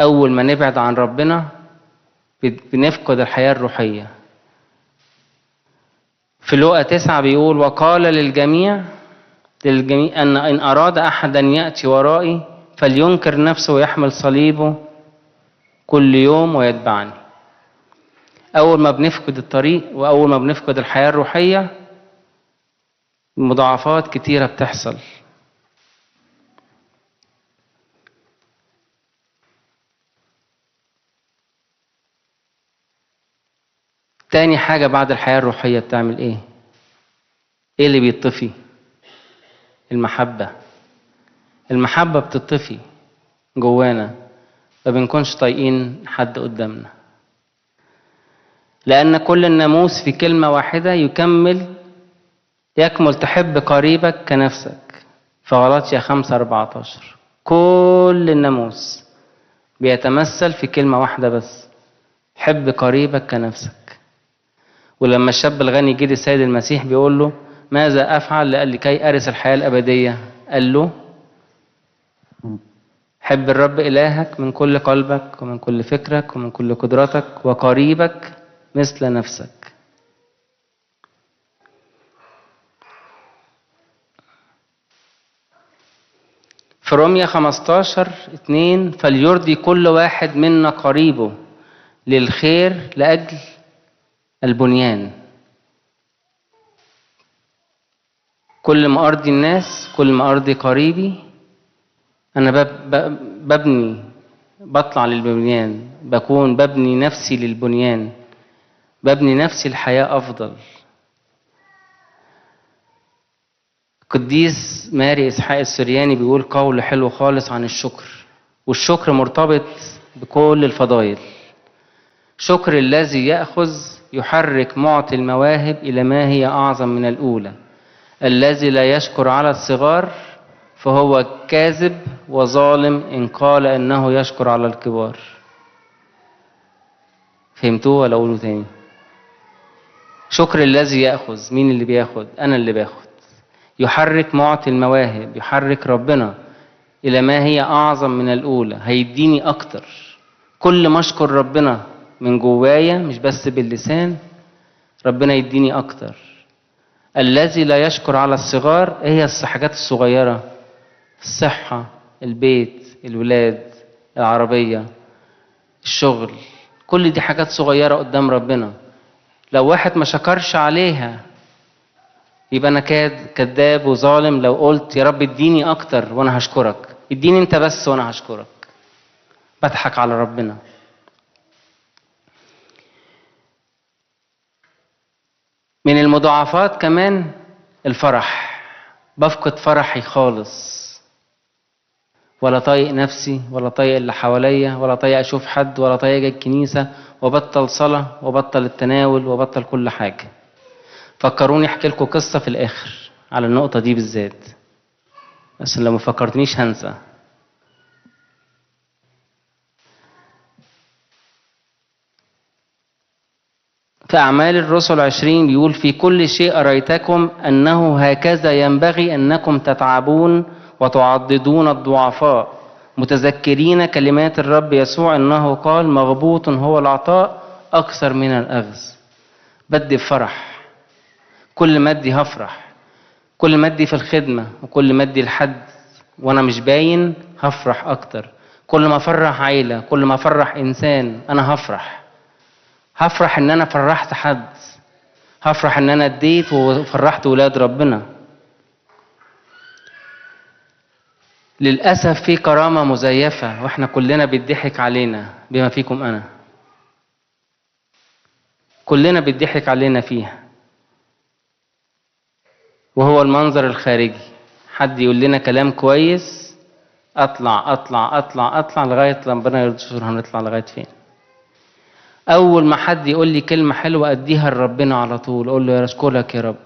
أول ما نبعد عن ربنا بنفقد الحياة الروحية. في لوقا 9 بيقول وقال للجميع أن إن أراد أحد أن يأتي ورائي فلينكر نفسه ويحمل صليبه كل يوم ويتبعني. أول ما بنفقد الطريق وأول ما بنفقد الحياة الروحية مضاعفات كتيرة بتحصل. تاني حاجة بعد الحياة الروحية بتعمل ايه؟ ايه اللي بيطفي؟ المحبة. المحبة بتطفي جوانا، ما بنكونش طايقين حد قدامنا. لأن كل الناموس في كلمة واحدة يكمل تحب قريبك كنفسك. في غلاطيا 5:14 كل الناموس بيتمثل في كلمة واحدة بس، حب قريبك كنفسك. ولما الشاب الغني جه للسيد المسيح بيقول له ماذا أفعل لكي أرث الحياة الأبدية؟ قال له حب الرب إلهك من كل قلبك ومن كل فكرك ومن كل قدرتك وقريبك مثل نفسك. في رومية 15:2 فليرضي كل واحد منا قريبه للخير لأجل البنيان. كل ما أرضي الناس، كل ما أرضي قريبي، أنا ببني، بطلع للبنيان، ببني نفسي للبنيان، ببني نفسي الحياة أفضل. قديس ماري إسحاق السرياني بيقول قول حلو خالص عن الشكر، والشكر مرتبط بكل الفضائل. شكر الذي يأخذ يحرك معطي المواهب إلى ما هي أعظم من الأولى. الذي لا يشكر على الصغار فهو كاذب وظالم إن قال إنه يشكر على الكبار. فهمتوه ولا أقوله تاني؟ شكر الذي يأخذ، مين اللي بياخد؟ أنا اللي باخد. يحرك معطي المواهب، يحرك ربنا إلى ما هي أعظم من الأولى، هيديني أكتر. كل ما أشكر ربنا من جوايا مش بس باللسان، ربنا يديني أكتر. الذي لا يشكر على الصغار، هي الحاجات الصغيرة، الصحة، البيت، الولاد، العربية، الشغل، كل دي حاجات صغيرة قدام ربنا. لو واحد ما شكرش عليها يبقى أنا كذاب وظالم. لو قلت يا رب اديني أكتر وأنا هشكرك، اديني أنت بس وأنا هشكرك، بضحك على ربنا. من المضاعفات كمان الفرح. بفقد فرحي خالص، ولا طايق نفسي، ولا طايق اللي حواليا، ولا طايق أشوف حد، ولا طايق أجي الكنيسة، وبطل صلاة، وبطل التناول، وبطل كل حاجة. فكروني احكي لكم قصة في الآخر على النقطة دي بالذات، بس لو ما فكرتنيش هنسى. في أعمال الرسل 20 بيقول في كل شيء أريتكم أنه هكذا ينبغي أنكم تتعبون وتعضدون الضعفاء متذكرين كلمات الرب يسوع أنه قال مغبوط هو العطاء أكثر من الأخذ. بدي بفرح، كل ما ادي هفرح، كل ما ادي في الخدمة، وكل ما ادي لحد وأنا مش باين هفرح أكتر. كل ما أفرح عيلة، كل ما أفرح إنسان، أنا هفرح ان انا فرحت حد، هفرح ان انا اديت وفرحت ولاد ربنا. للأسف في كرامة مزيفة واحنا كلنا بيضحك علينا، بما فيكم انا، كلنا بيضحك علينا فيها، وهو المنظر الخارجي. حد يقول لنا كلام كويس، اطلع لغاية ربنا يرضى، هنطلع لغاية فين؟ أول ما حد يقول لي كلمة حلوة أديها لربنا على طول، أقول له يا أشكرك يا رب،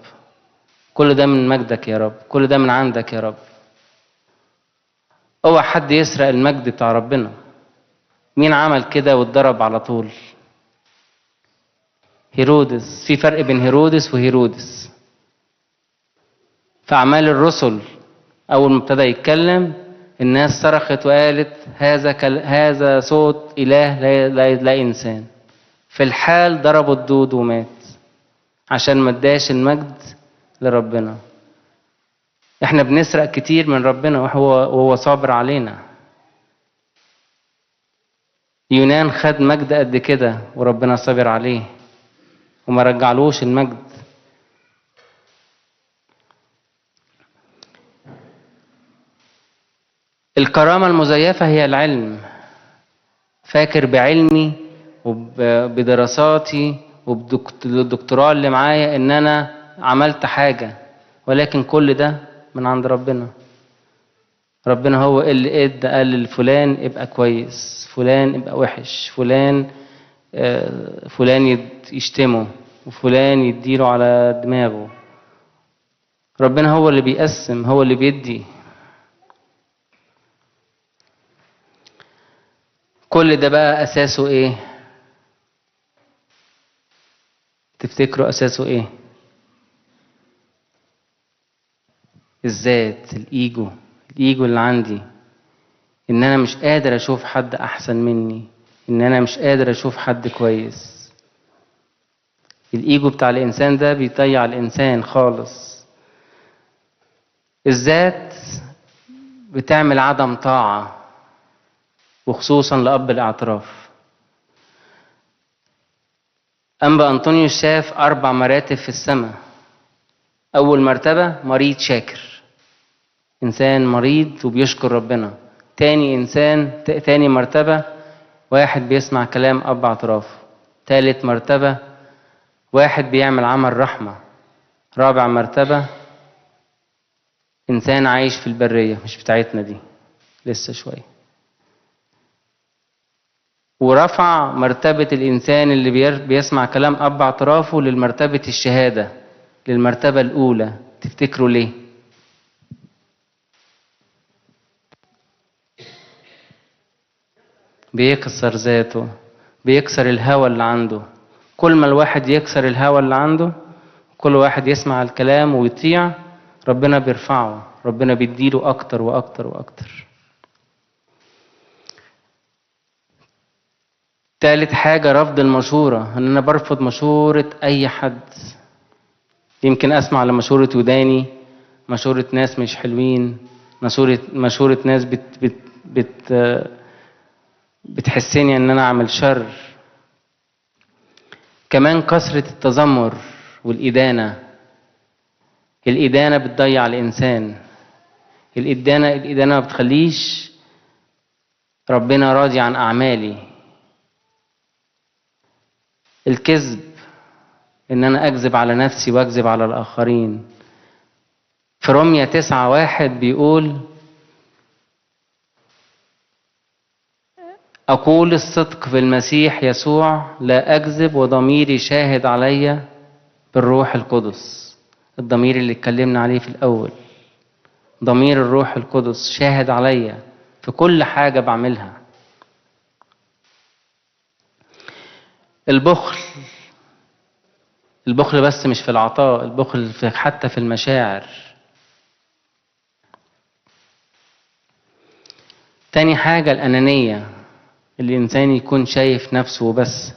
كل ده من مجدك يا رب، كل ده من عندك يا رب. اوعى حد يسرق المجد بتاع ربنا. مين عمل كده واتضرب على طول؟ هيرودس. في فرق بين هيرودس وهيرودس. في أعمال الرسل أول ما ابتدى يتكلم الناس صرخت وقالت هذا صوت إله لا إنسان. في الحال ضربوا الدود ومات عشان ما اداش المجد لربنا. احنا بنسرق كتير من ربنا وهو صابر علينا. يونان خد مجد قد كده وربنا صابر عليه وما رجعلوش المجد. الكرامة المزيفة هي العلم. فاكر بعلمي وبدراساتي وبالدكتوراه اللي معايا ان انا عملت حاجة، ولكن كل ده من عند ربنا. ربنا هو اللي قال لفلان ابقى كويس، فلان ابقى وحش، فلان يشتمه، وفلان يديله على دماغه. ربنا هو اللي بيقسم، هو اللي بيدي. كل ده بقى أساسه إيه؟ تفتكروا أساسه إيه؟ الذات، الإيجو اللي عندي، إن أنا مش قادر أشوف حد أحسن مني، إن أنا مش قادر أشوف حد كويس. الإيجو بتاع الإنسان ده بيضيع الإنسان خالص. الذات بتعمل عدم طاعة، وخصوصا لأب الاعتراف. أنبا أنطونيوس شاف 4 مراتب في السماء. أول مرتبة مريض شاكر، إنسان مريض وبيشكر ربنا. تاني مرتبة واحد بيسمع كلام أب اعترافه. تالت مرتبة واحد بيعمل عمل رحمة. رابع مرتبة إنسان عايش في البرية، مش بتاعتنا دي لسه شوية. ورفع مرتبة الإنسان اللي بيسمع كلام أب اعترافه للمرتبة الشهادة، للمرتبة الأولى. تفتكروا ليه؟ بيكسر ذاته، بيكسر الهوى اللي عنده. كل ما الواحد يكسر الهوى اللي عنده، كل واحد يسمع الكلام ويطيع، ربنا بيرفعه، ربنا بيديله أكتر وأكتر وأكتر. تالت حاجة رفض المشورة، ان انا برفض مشورة اي حد. يمكن اسمع لمشورة وداني، مشورة ناس مش حلوين، مشورة ناس بتحسني ان انا اعمل شر. كمان كثرة التذمر والإدانة. الإدانة بتضيع الإنسان. الإدانة ما بتخليش ربنا راضي عن أعمالي. الكذب، ان انا اكذب على نفسي واكذب على الاخرين. في رومية 9:1 بيقول: اقول الصدق في المسيح يسوع، لا اكذب، وضميري شاهد علي بالروح القدس. الضمير اللي اتكلمنا عليه في الاول، ضمير الروح القدس شاهد علي في كل حاجة بعملها. البخل بس مش في العطاء، البخل حتى في المشاعر. تاني حاجة الأنانية، الإنسان يكون شايف نفسه وبس.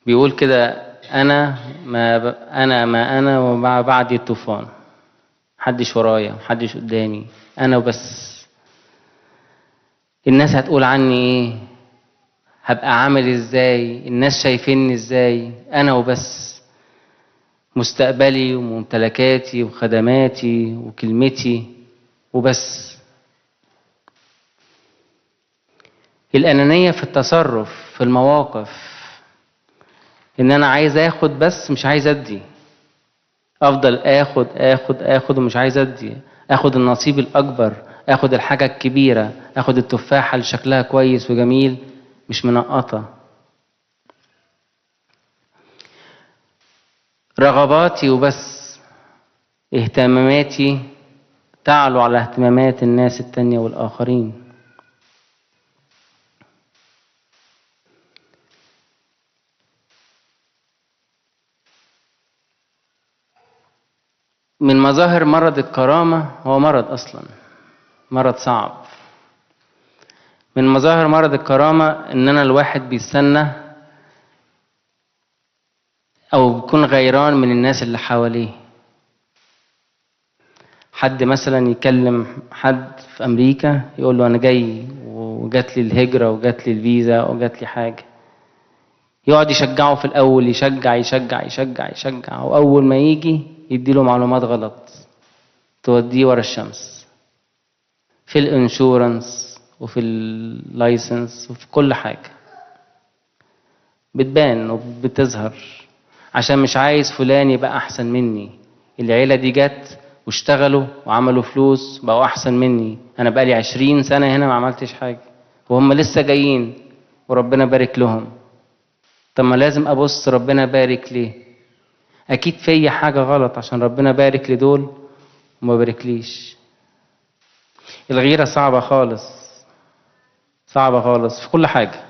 بيقول كده: أنا ما وما بعدي الطوفان. محدش ورايا، محدش قدامي، أنا وبس. الناس هتقول عني إيه؟ هبقى عامل ازاي؟ الناس شايفيني ازاي؟ انا وبس. مستقبلي وممتلكاتي وخدماتي وكلمتي وبس. الأنانية في التصرف في المواقف، ان انا عايز اخد بس مش عايز ادي. افضل اخد اخد اخد ومش عايز ادي. اخد النصيب الاكبر، اخد الحاجة الكبيرة، اخد التفاحة اللي شكلها كويس وجميل مش منقطة. رغباتي وبس، اهتماماتي تعلو على اهتمامات الناس التانية والآخرين. من مظاهر مرض الكرامة، هو مرض أصلا، مرض صعب. من مظاهر مرض الكرامة ان انا الواحد بيستنى او بيكون غيران من الناس اللي حواليه. حد مثلا يكلم حد في امريكا يقول له انا جاي وجات لي الهجرة وجات لي الفيزا وجات لي حاجة، يقعد يشجعه في الاول، يشجع يشجع يشجع يشجع، واول ما يجي يديله معلومات غلط توديه ورا الشمس، في الانشورنس وفي اللايسنس وفي كل حاجة بتبان وبتظهر، عشان مش عايز فلان يبقى احسن مني. العيلة دي جت واشتغلوا وعملوا فلوس بقوا احسن مني، انا بقالي 20 سنة هنا ما عملتش حاجة وهم لسه جايين وربنا بارك لهم. طب ما لازم ابص ربنا بارك ليه؟ اكيد في حاجة غلط عشان ربنا بارك لدول وما باركليش. الغيرة صعبة خالص، صعبة خالص في كل حاجة.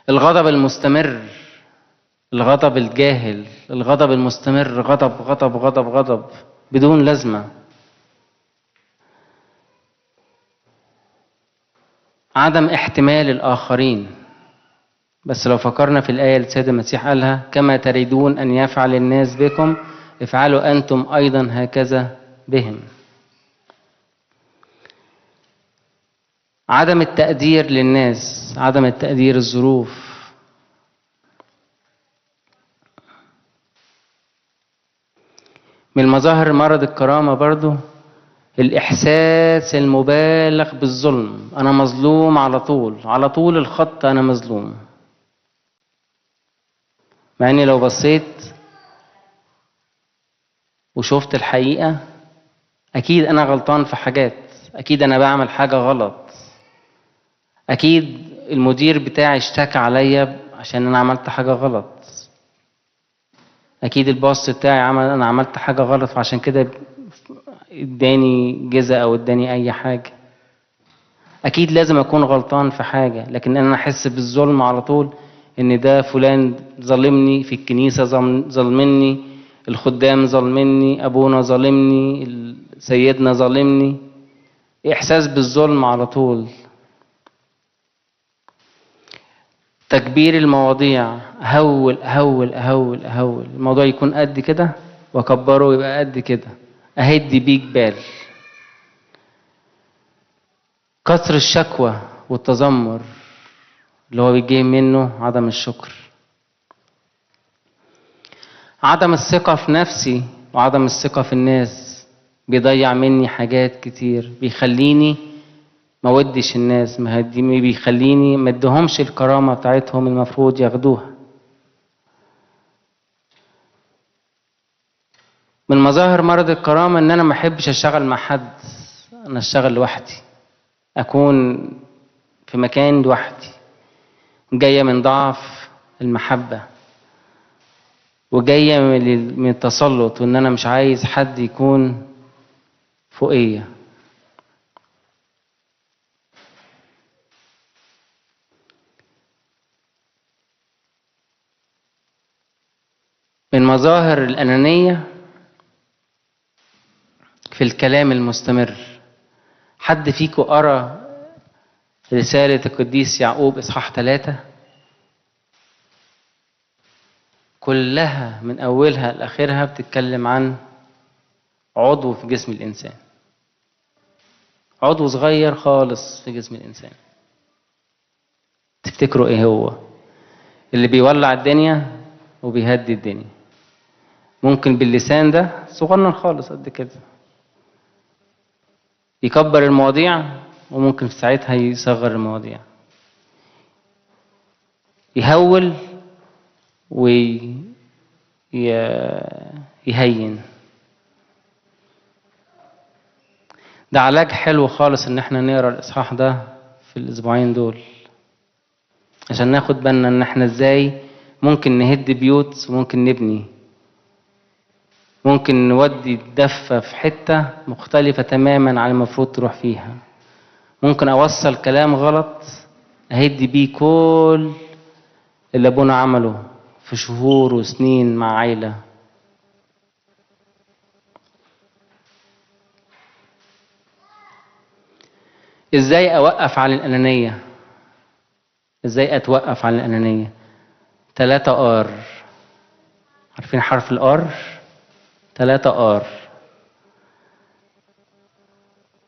الغضب المستمر، الغضب الجاهل، الغضب المستمر، غضب غضب غضب غضب بدون لازمة. عدم احتمال الآخرين. بس لو فكرنا في الآية اللي السيد المسيح قالها: كما تريدون أن يفعل الناس بكم افعلوا أنتم أيضا هكذا بهم. عدم التقدير للناس، عدم التقدير الظروف. من مظاهر مرض الكرامة برضو الإحساس المبالغ بالظلم. أنا مظلوم على طول، على طول الخط أنا مظلوم، مع إني لو بصيت وشفت الحقيقة أكيد أنا غلطان في حاجات، أكيد أنا بعمل حاجة غلط، أكيد المدير بتاعي اشتكى عليا عشان أنا عملت حاجة غلط، أكيد الباص بتاعي أنا عملت حاجة غلط فعشان كده اداني جزاء أو اداني أي حاجة. أكيد لازم أكون غلطان في حاجة، لكن أنا أحس بالظلم على طول، إن ده فلان ظلمني في الكنيسة، ظلمني الخدام، ظلمني أبونا، ظلمني سيدنا، ظلمني. إحساس بالظلم على طول. تكبير المواضيع، أهول أهول أهول أهول الموضوع يكون قد كده وأكبره يبقى قد كده، أهدي بيه جبال. كثر الشكوى والتذمر اللي هو بيجي منه عدم الشكر. عدم الثقة في نفسي وعدم الثقة في الناس بيضيع مني حاجات كتير، بيخليني ما ودش الناس، بيخليني ما ادهمش الكرامة بتاعتهم المفروض ياخدوها. من مظاهر مرض الكرامة ان انا ما احبش اشتغل مع حد، انا اشتغل لوحدي، اكون في مكان لوحدي. جاية من ضعف المحبة، وجاية من التسلط، وان انا مش عايز حد يكون فوقية. من مظاهر الأنانية في الكلام المستمر. حد فيكم قرأ رسالة القديس يعقوب إصحاح 3؟ كلها من أولها لآخرها بتتكلم عن عضو في جسم الإنسان، عضو صغير خالص في جسم الإنسان. تفتكروا إيه هو؟ اللي بيولع الدنيا وبيهدي الدنيا. ممكن باللسان ده صغنن خالص قد كده يكبر المواضيع، وممكن في ساعتها يصغر المواضيع، يهول ويهين. ده علاج حلو خالص ان احنا نقرا الاصحاح ده في الاسبوعين دول، عشان ناخد بالنا ان احنا ازاي ممكن نهد بيوت وممكن نبني، ممكن نودي الدفة في حتة مختلفة تماما عن المفروض تروح فيها. ممكن أوصل كلام غلط أهدي بيه كل اللي أبونا عمله في شهور وسنين مع عيلة. إزاي أوقف عن الأنانية؟ إزاي أتوقف عن الأنانية؟ 3 آر. عارفين حرف الآر؟ 3 آر.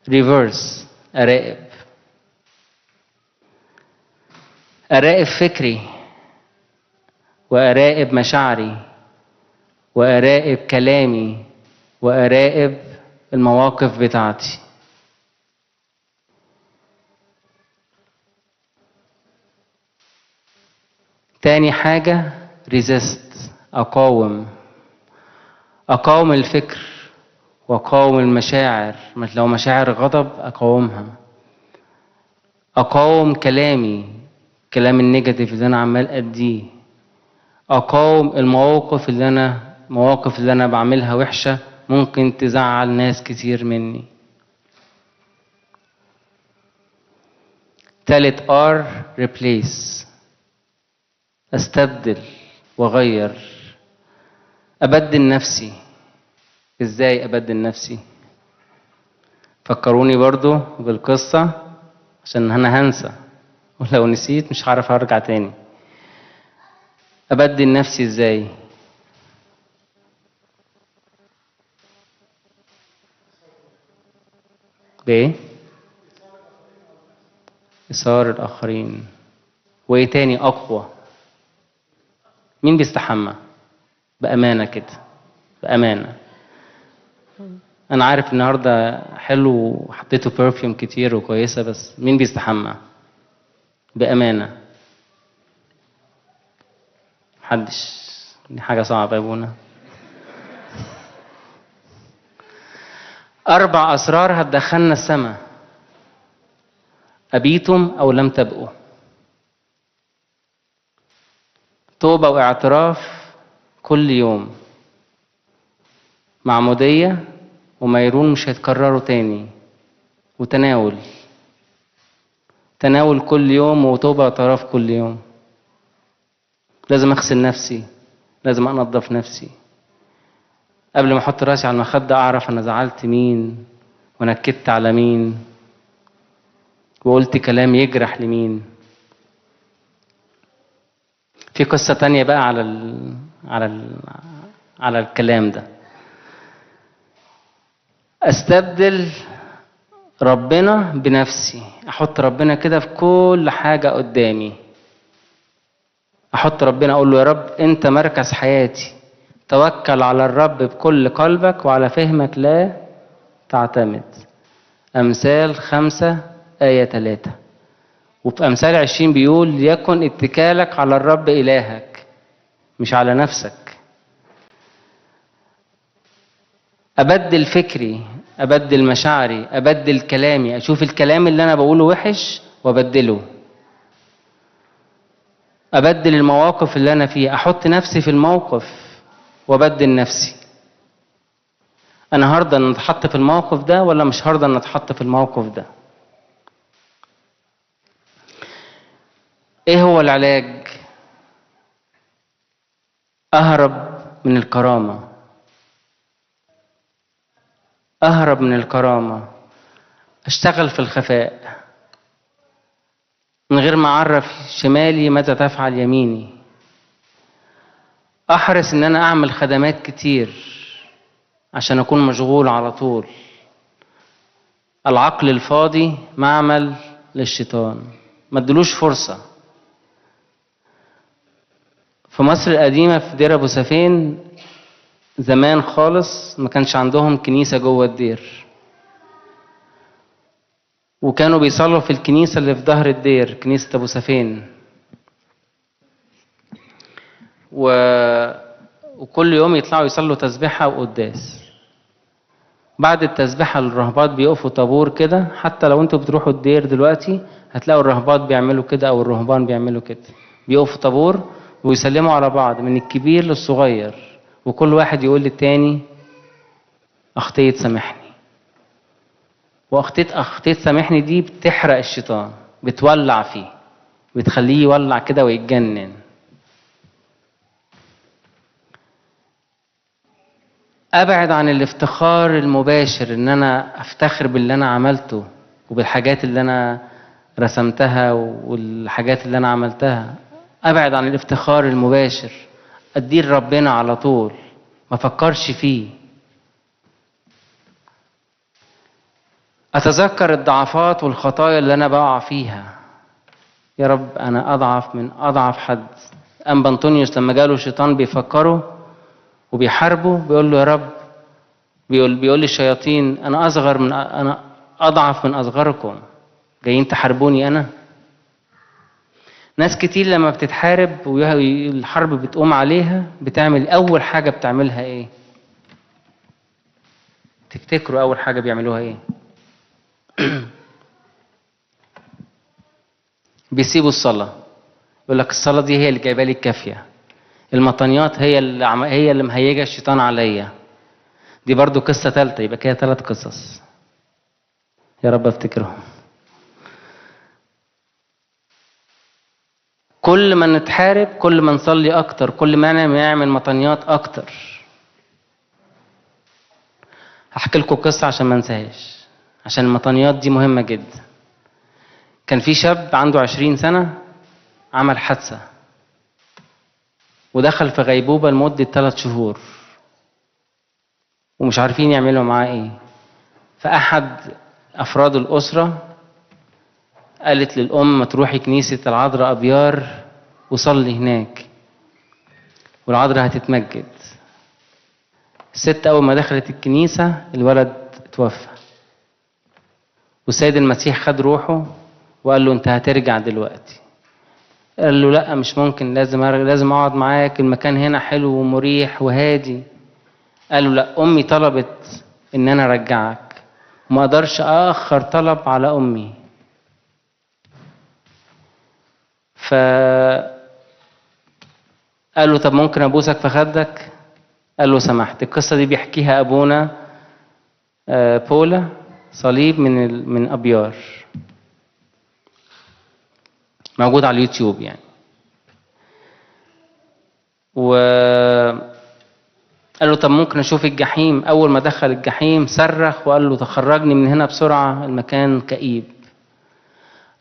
ريفرس، أراقب. أراقب فكري، وأراقب مشاعري، وأراقب كلامي، وأراقب المواقف بتاعتي. تاني حاجة ريزيست، أقاوم الفكر وأقاوم المشاعر. لو مشاعر غضب أقاومها، أقاوم كلامي، كلام النيجاتيف اللي أنا عمال أديه، أقاوم المواقف اللي أنا بعملها وحشة ممكن تزعل ناس كتير مني. 3 R replace، أستبدل وأغير. أبدل نفسي. إزاي أبدل نفسي؟ فكروني برضو بالقصة عشان أنا هنسى، ولو نسيت مش هعرف أرجع تاني. أبدل نفسي إزاي؟ بايه؟ إثار الآخرين. وإيه تاني أقوى؟ مين بيستحمى؟ بأمانة كده، بأمانة. أنا عارف النهاردة حلو وحطيته برفيوم كتير وكويسة، بس مين بيستحمى؟ بأمانة. محدش. دي حاجة صعبة يا ابونا. 4 أسرار هتدخلنا السماء، أبيتم أو لم تبقوا. توبة واعتراف كل يوم، معمودية وميرون مش هيتكرروا تاني، وتناول، تناول كل يوم وتوبة واعتراف كل يوم. لازم أغسل نفسي، لازم أنظف نفسي قبل ما أحط راسي على المخدة، أعرف أنا زعلت مين ونكدت على مين وقلت كلام يجرح لمين. في قصة تانية بقى على الكلام ده. استبدل ربنا بنفسي، احط ربنا كده في كل حاجة قدامي، احط ربنا اقول له يا رب انت مركز حياتي، توكل على الرب بكل قلبك وعلى فهمك لا تعتمد. امثال 5 آية 3. وفي أمثال 20 بيقول ليكن اتكالك على الرب إلهك مش على نفسك. أبدل فكري، أبدل مشاعري، أبدل كلامي، أشوف الكلام اللي أنا بقوله وحش وأبدله. أبدل المواقف اللي أنا فيها، أحط نفسي في الموقف وأبدل نفسي. أنا هرضى أن أتحط في الموقف ده ولا مش هرضى أن أتحط في الموقف ده؟ ايه هو العلاج؟ اهرب من الكرامة، اهرب من الكرامة، اشتغل في الخفاء من غير ما اعرف شمالي ماذا تفعل يميني. احرص ان انا اعمل خدمات كتير عشان اكون مشغول على طول. العقل الفاضي معمل للشيطان، ما ادلوش فرصة. في مصر القديمة في دير أبو سفين زمان خالص ما كانش عندهم كنيسة جوه الدير، وكانوا بيصلوا في الكنيسة اللي في ظهر الدير، كنيسة أبو سفين. وكل يوم يطلعوا يصلوا تسبيحة وقداس. بعد التسبيحة الرهبات بيقفوا طابور كده، حتى لو انتوا بتروحوا الدير دلوقتي هتلاقوا الرهبات بيعملوا كده أو الرهبان بيعملوا كده، بيقفوا طابور ويسلموا على بعض من الكبير للصغير، وكل واحد يقول للتاني أخطيت سامحني. وأخطيت سامحني دي بتحرق الشيطان، بتولع فيه، بتخليه يولع كده ويتجنن. أبعد عن الافتخار المباشر، إن أنا أفتخر باللي أنا عملته وبالحاجات اللي أنا رسمتها والحاجات اللي أنا عملتها. أبعد عن الافتخار المباشر، أدير ربنا على طول، ما فكرش فيه. أتذكر الضعفات والخطايا اللي أنا بقع فيها. يا رب أنا أضعف من أضعف حد. أنبا أنطونيوس لما جاله الشيطان بيفكره وبيحاربه بيقول له يا رب، بيقول للشياطين أنا أضعف من أصغركم، جايين تحاربوني أنا. ناس كتير لما بتتحارب والحرب بتقوم عليها بتعمل أول حاجة بتعملها إيه؟ تفتكروا أول حاجة بيعملوها إيه؟ بيسيبوا الصلاة. يقول لك الصلاة دي هي اللي جايبه لي الكافية، المطنيات هي اللي مهيجة الشيطان عليا. دي برضو قصة ثالثة، يبقى كده 3 قصص. يا رب افتكرهم. كل ما نتحارب كل ما نصلي أكتر، كل ما نعمل مطنيات أكتر. هحكي لكم قصة عشان ما انساهاش، عشان المطنيات دي مهمة جدا. كان في شاب عنده 20 سنة عمل حادثة ودخل في غيبوبة لمدة 3 شهور ومش عارفين يعملوا معاه ايه. فأحد أفراد الأسرة، قالت للأم ما تروحي كنيسة العذراء أبيار وصلي هناك والعذراء هتتمجد. الست أول ما دخلت الكنيسة الولد توفى، والسيد المسيح خد روحه وقال له أنت هترجع دلوقتي. قال له لا مش ممكن، لازم أقعد معاك، المكان هنا حلو ومريح وهادي. قال له لا، أمي طلبت إن أنا أرجعك وما أقدرش أأخر طلب على أمي. قال له طب ممكن أبوسك في خدك؟ قال له سمحت. القصة دي بيحكيها أبونا بولا صليب من أبيار، موجود على اليوتيوب يعني. قال له طب ممكن أشوف الجحيم؟ أول ما دخل الجحيم صرخ وقال له تخرجني من هنا بسرعة، المكان كئيب.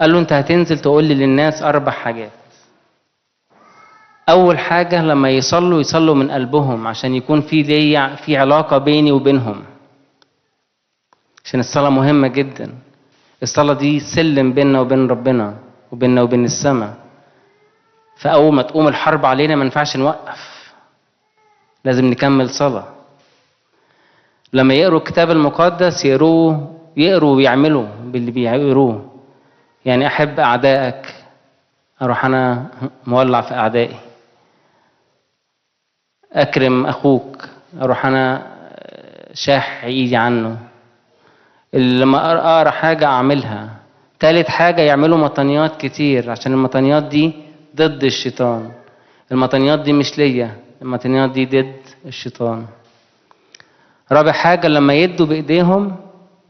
قال له أنت هتنزل تقول لي للناس 4 حاجات. أول حاجة لما يصلوا من قلبهم، عشان يكون في علاقة بيني وبينهم، عشان الصلاة مهمة جدا. الصلاة دي سلم بيننا وبين ربنا وبيننا وبين السماء. فأول ما تقوم الحرب علينا ما ينفعش نوقف، لازم نكمل صلاة. لما يقروا الكتاب المقدس يقروا ويعملوا باللي بيقروه. يعني أحب أعدائك، أروح أنا مولع في أعدائي. أكرم أخوك، أروح أنا شاح إيدي عنه. لما أقرأ حاجة أعملها. 3 حاجة يعملوا مطنيات كتير، عشان المطنيات دي ضد الشيطان. المطنيات دي مش ليا، المطنيات دي ضد الشيطان. 4 حاجة لما يدوا بإيديهم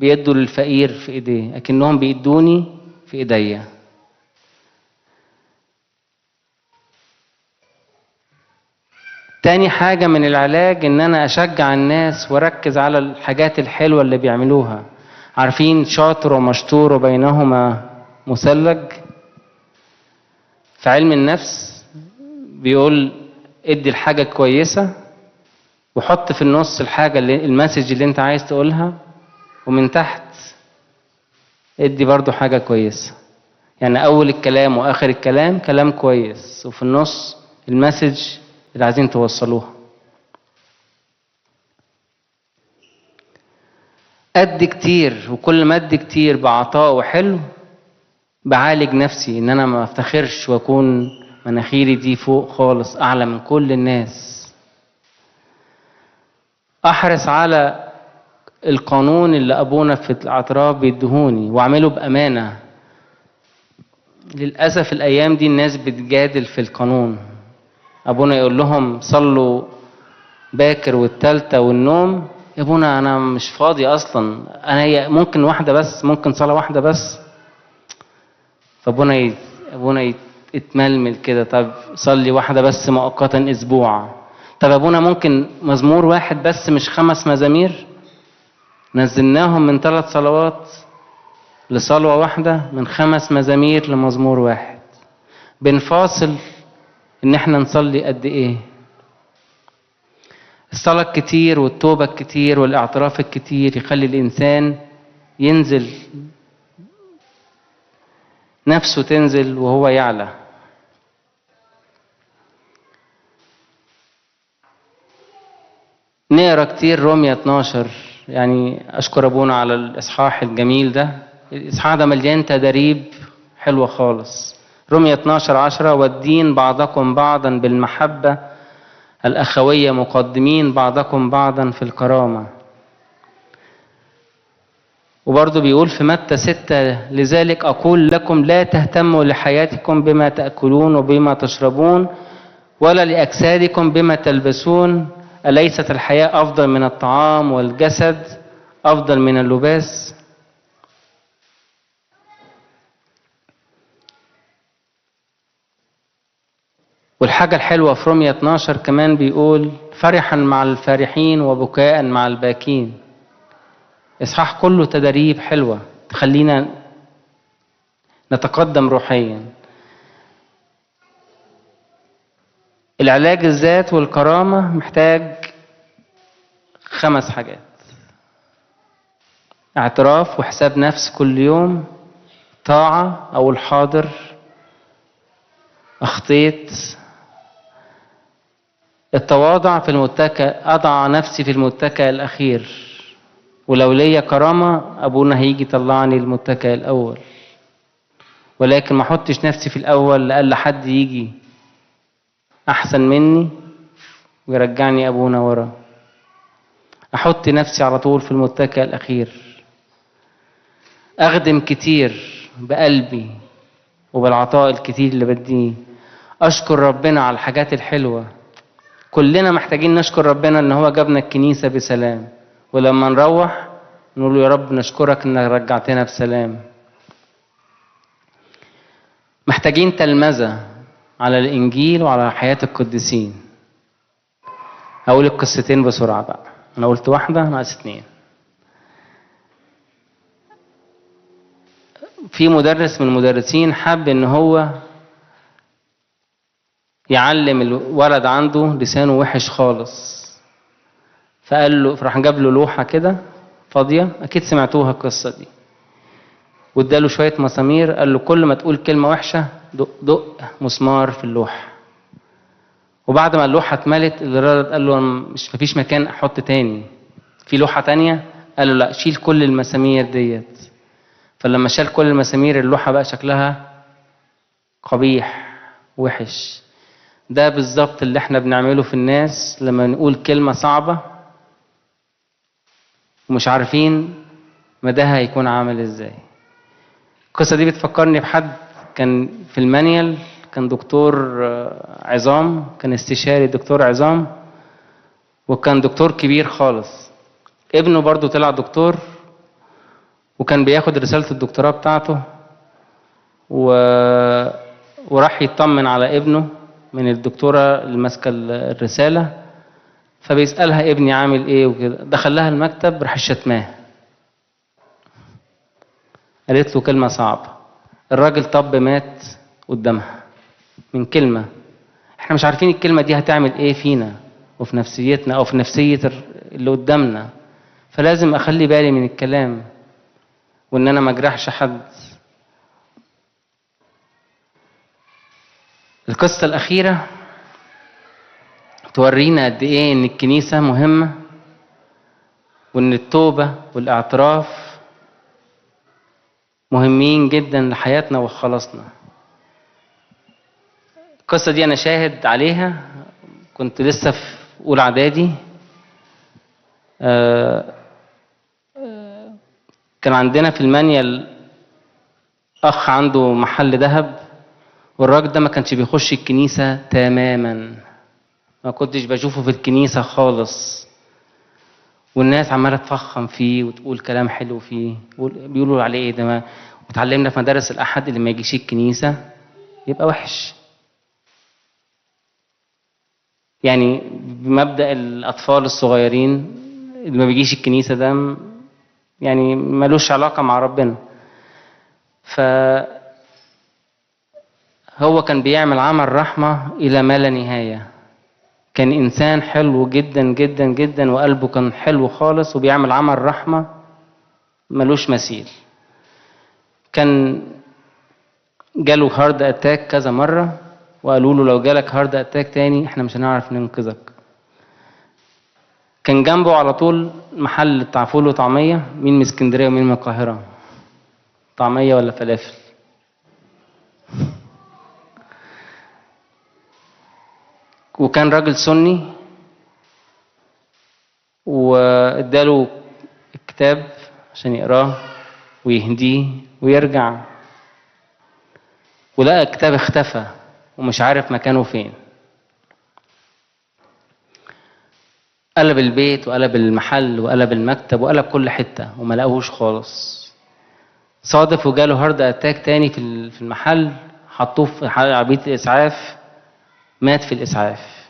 بيدوا للفقير في إيديه، لكنهم بيدوني في إيديا. تاني حاجة من العلاج إن أنا أشجع الناس وأركز على الحاجات الحلوة اللي بيعملوها. عارفين شاطر ومشطور وبينهما مثلج؟ في علم النفس بيقول ادي الحاجة كويسة وحط في النص الحاجة المسج اللي انت عايز تقولها، ومن تحت ادي برضو حاجة كويسة. يعني أول الكلام وآخر الكلام كلام كويس، وفي النص المسج اللي عايزين توصلوها. أدي كتير، وكل ما أدي كتير بعطاء وحلو بعالج نفسي، إن أنا ما أفتخرش وأكون مناخيري دي فوق خالص أعلى من كل الناس. أحرص على القانون اللي أبونا في الأعتراف بيدهوني وأعمله بأمانة. للأسف الأيام دي الناس بتجادل في القانون. أبونا يقول لهم صلوا باكر والتالتة والنوم، يا ابونا أنا مش فاضي أصلا، أنا ممكن واحدة بس، ممكن صلاة واحدة بس. فأبونا يتململ كده، طب صلي واحدة بس مؤقتا أسبوع. طب أبونا ممكن مزمور واحد بس مش 5 مزامير؟ نزلناهم من 3 صلوات لصلوة واحدة، من 5 مزامير لمزمور واحد. بنفاصل إن احنا نصلي قد إيه؟ الصلاة الكتير والتوبة الكتير والاعتراف الكتير يخلي الإنسان ينزل، نفسه تنزل وهو يعلى. نقرأ كتير رومية 12. يعني أشكر أبونا على الإصحاح الجميل ده. الإصحاح ده مليان تدريب حلوة خالص. رومية 12:10 والدين بعضكم بعضا بالمحبة الأخوية مقدمين بعضكم بعضا في الكرامة. وبرضه بيقول في متى 6 لذلك أقول لكم لا تهتموا لحياتكم بما تأكلون وبما تشربون ولا لأجسادكم بما تلبسون، أليست الحياة أفضل من الطعام والجسد أفضل من اللباس؟ والحاجة الحلوة في رومية 12 كمان بيقول فرحا مع الفارحين وبكاء مع الباكين. إصحاح كله تدريب حلوة تخلينا نتقدم روحيا. العلاج الذات والكرامة محتاج 5 حاجات. اعتراف وحساب نفس كل يوم، طاعة أو الحاضر، أخطيت، التواضع في المتكأ، أضع نفسي في المتكأ الأخير، ولو ليا كرامة أبونا هيجي يطلعني المتكأ الأول، ولكن ما احطش نفسي في الأول لألا حد يجي أحسن مني ويرجعني أبونا ورا. أحط نفسي على طول في المتكأ الأخير. أخدم كتير بقلبي وبالعطاء الكتير اللي بديه. أشكر ربنا على الحاجات الحلوة. كلنا محتاجين نشكر ربنا إن هو جابنا الكنيسة بسلام، ولما نروح نقول له يا رب نشكرك إنك رجعتنا بسلام. محتاجين تلمذة على الإنجيل وعلى حياة القديسين. أقول القصتين بسرعة بقى، أنا قلت واحدة ناقص 2. في مدرس من المدرسين حب إن هو يعلم الولد عنده لسانه وحش خالص، فقال له، راح جاب له لوحة كده فاضية، أكيد سمعتوها القصة دي، واداله شوية مسامير، قال له كل ما تقول كلمة وحشة دق دق مسمار في اللوحة. وبعد ما اللوحة اتملت الولد قال له مفيش مكان أحط تاني، في لوحة تانية؟ قال له لا، شيل كل المسامير ديت. فلما شال كل المسامير اللوحة بقى شكلها قبيح وحش. ده بالظبط اللي احنا بنعمله في الناس لما نقول كلمة صعبة ومش عارفين مداها هيكون عامل ازاي. القصة دي بتفكرني بحد كان في المانيال، كان دكتور عظام، كان استشاري دكتور عظام، وكان دكتور كبير خالص. ابنه برضو طلع دكتور، وكان بياخد رسالة الدكتوراه بتاعته وراح يطمن على ابنه من الدكتورة اللي ماسكة الرسالة، فبيسألها ابني عامل ايه وكده. دخل لها المكتب راح شتماه، قالت له كلمة صعبة. الراجل طب مات قدامها من كلمة. احنا مش عارفين الكلمة دي هتعمل ايه فينا وفي نفسيتنا او في نفسية اللي قدامنا، فلازم اخلي بالي من الكلام وان انا ما اجرحش حد. القصة الأخيرة تورينا قد ايه ان الكنيسة مهمة، وان التوبة والاعتراف مهمين جدا لحياتنا وخلاصنا. القصة دي أنا شاهد عليها، كنت لسه في أولى إعدادي. كان عندنا في المانيال أخ عنده محل ذهب، والراجل ده ما كانش بيخش الكنيسة تماما، ما كنتش بشوفه في الكنيسة خالص، والناس عمالة تفخم فيه وتقول كلام حلو فيه، بيقولوا عليه ايه ده. ما وتعلمنا في مدارس الأحد اللي ما يجيش الكنيسة يبقى وحش. يعني بمبدأ الأطفال الصغيرين اللي ما بيجيش الكنيسة ده يعني ملوش علاقة مع ربنا. فهو كان بيعمل عمل رحمة إلى ما لا نهاية. كان إنسان حلو جدا جدا جدا، وقلبه كان حلو خالص، وبيعمل عمل رحمة ملوش مثيل. كان جاله هارد أتاك كذا مرة، وقالوا له لو جالك هارد أتاك تاني احنا مش هنعرف ننقذك. كان جنبه على طول محل بتاع فول وطعمية، مين من اسكندرية ومين من القاهرة؟ طعمية ولا فلافل؟ وكان راجل سني، واداله الكتاب عشان يقراه ويهديه ويرجع، ولقى الكتاب اختفى ومش عارف مكانه فين. قلب البيت وقلب المحل وقلب المكتب وقلب كل حتة وما لقاهوش خالص. صادف وجاله هارد اتاك تاني في المحل، حطوه في عربية الإسعاف، مات في الإسعاف.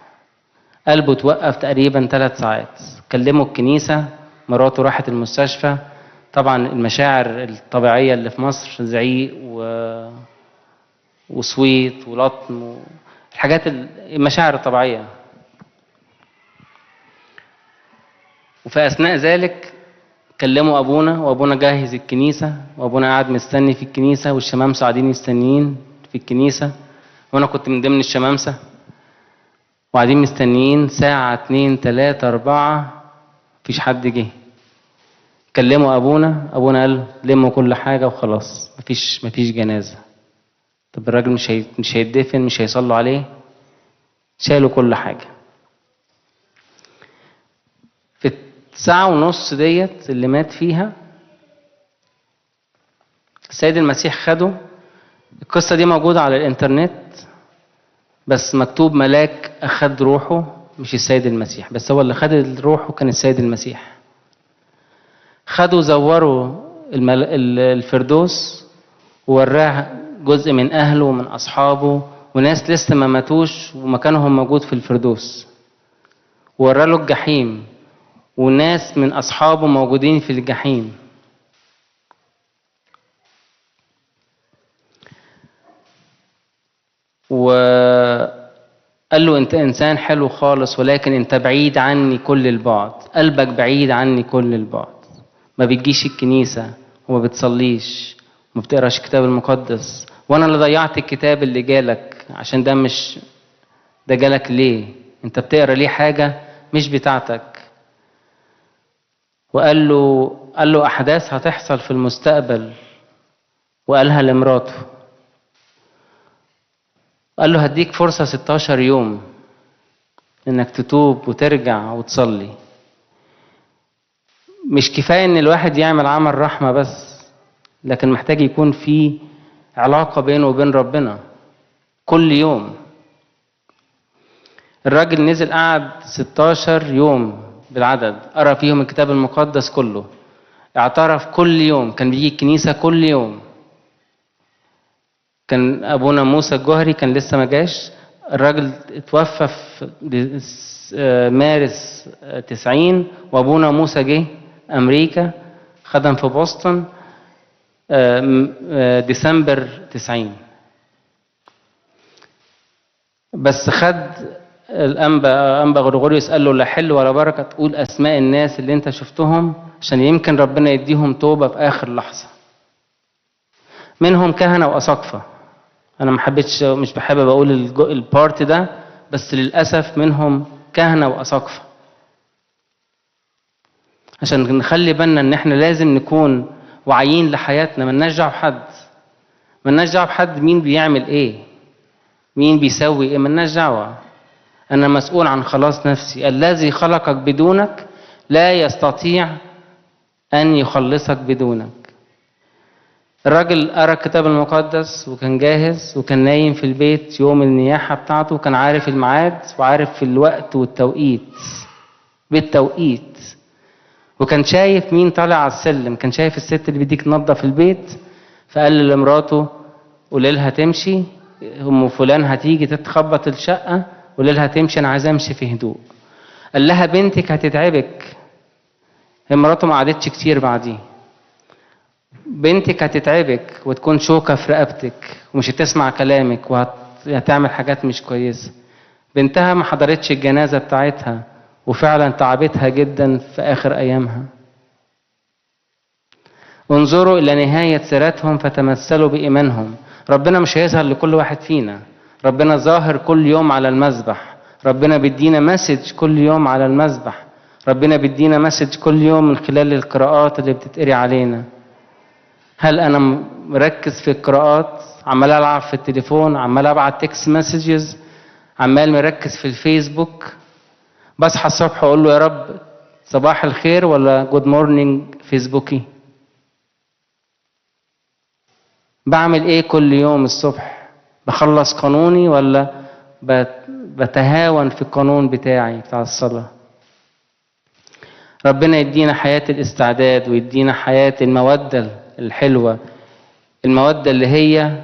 قلبه توقف تقريبا 3 ساعات. كلموا الكنيسة، مراته راحت المستشفى. طبعا المشاعر الطبيعية اللي في مصر زعيق وصويت ولطم الحاجات المشاعر الطبيعية. وفي أثناء ذلك كلموا أبونا، وأبونا جهز الكنيسة، وأبونا قاعد مستني في الكنيسة، والشمامسة قاعدين مستنيين في الكنيسة، وأنا كنت من ضمن الشمامسة، وقاعدين مستنيين ساعة 2 3 4 مفيش حد جه. كلموا أبونا قال لموا كل حاجة وخلاص، مفيش جنازة. طب الراجل مش هيتدفن، مش هيصلوا عليه. شالوا كل حاجة. في الساعة ونص ديت اللي مات فيها السيد المسيح خده. القصة دي موجودة على الإنترنت، بس مكتوب ملاك أخد روحه، مش السيد المسيح، بس هو اللي خد روحه كان السيد المسيح. خدوا زوروا الفردوس، ووراه جزء من أهله ومن أصحابه وناس لسه ما ماتوش ومكانهم موجود في الفردوس. ووراله الجحيم وناس من أصحابه موجودين في الجحيم. وقال له أنت إنسان حلو خالص، ولكن أنت بعيد عني كل البعد، قلبك بعيد عني كل البعد، ما بتجيش الكنيسة وما بتصليش وما بتقراش الكتاب المقدس، وأنا اللي ضيعت الكتاب اللي جالك، عشان ده جالك ليه؟ أنت بتقرا ليه حاجة مش بتاعتك؟ وقال له أحداث هتحصل في المستقبل، وقالها لمراته. قال له هديك فرصة 16 يوم إنك تتوب وترجع وتصلي. مش كفاية إن الواحد يعمل عمل رحمة بس، لكن محتاج يكون في علاقة بينه وبين ربنا كل يوم. الراجل نزل قعد 16 يوم بالعدد، قرأ فيهم الكتاب المقدس كله، اعترف كل يوم، كان بيجي الكنيسة كل يوم. كان أبونا موسى الجوهري كان لسه ما جاش، الراجل اتوفى في مارس 90، وأبونا موسى جه أمريكا، خدم في بوسطن ديسمبر 90. بس خد الأنبا غريغوريوس قال له لا حل ولا بركة تقول أسماء الناس اللي أنت شفتهم، عشان يمكن ربنا يديهم توبة في آخر لحظة. منهم كهنة وأساقفة. أنا مش بحب أقول البارت ده، بس للأسف منهم كهنة وأساقفة. عشان نخلي بالنا إن إحنا لازم نكون واعيين لحياتنا، ما نرجع بحد مين بيعمل إيه، مين بيسوي إيه، ما نرجع. أنا مسؤول عن خلاص نفسي. الذي خلقك بدونك لا يستطيع أن يخلصك بدونك. الراجل قرأ الكتاب المقدس وكان جاهز، وكان نايم في البيت يوم النياحة بتاعته، وكان عارف الميعاد وعارف في الوقت والتوقيت بالتوقيت. وكان شايف مين طالع على السلم، كان شايف الست اللي بديك تنظف البيت، فقال لمراته قولي لها تمشي، ام فلان هتيجي تتخبط الشقة، قولي لها تمشي، انا عايز امشي في هدوء. قال لها بنتك هتتعبك. هي مراته ما قعدتش كتير بعديه. بنتك هتتعبك وتكون شوكة في رقبتك ومش هتسمع كلامك وهتعمل حاجات مش كويسة. بنتها ما حضرتش الجنازة بتاعتها، وفعلا تعبتها جدا في آخر أيامها. انظروا إلى نهاية سيرتهم فتمثلوا بإيمانهم. ربنا مش هيظهر لكل واحد فينا، ربنا ظاهر كل يوم على المذبح. ربنا بيدينا مسج كل يوم على المذبح. ربنا بيدينا مسج كل يوم من خلال القراءات اللي بتتقري علينا. هل أنا مركز في القراءات، عمال ألعب في التليفون، عمال أبعت تكست مسجز، عمال مركز في الفيسبوك، بصحى الصبح أقول له يا رب صباح الخير ولا جود مورنينج فيسبوكي؟ بعمل إيه كل يوم الصبح؟ بخلص قانوني ولا بتهاون في القانون بتاعي بتاع الصلاة؟ ربنا يدينا حياة الاستعداد، ويدينا حياة المودة الحلوة، المودة اللي هي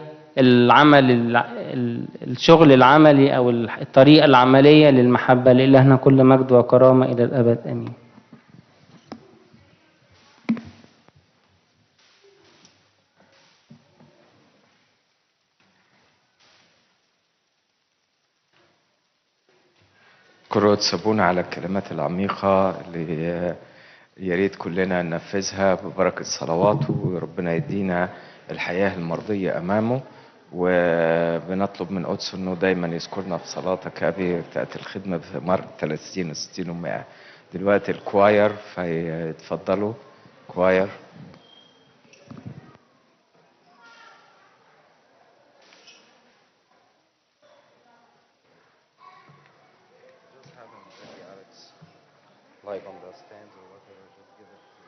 الشغل العملي أو الطريقة العملية للمحبة. لإلهنا كل مجد وكرامة إلى الأبد آمين. كرة سابونا على الكلمات العميقة اللي يا ريت كلنا ننفذها ببركة صلواته، وربنا يدينا الحياة المرضية أمامه. وبنطلب من قدسه انه دايما يذكرنا في صلاتك ابي بتاعت الخدمه في مر 30 و60 و100. دلوقتي الكواير فيتفضلوا كواير. Like on the stands or whatever, just give it to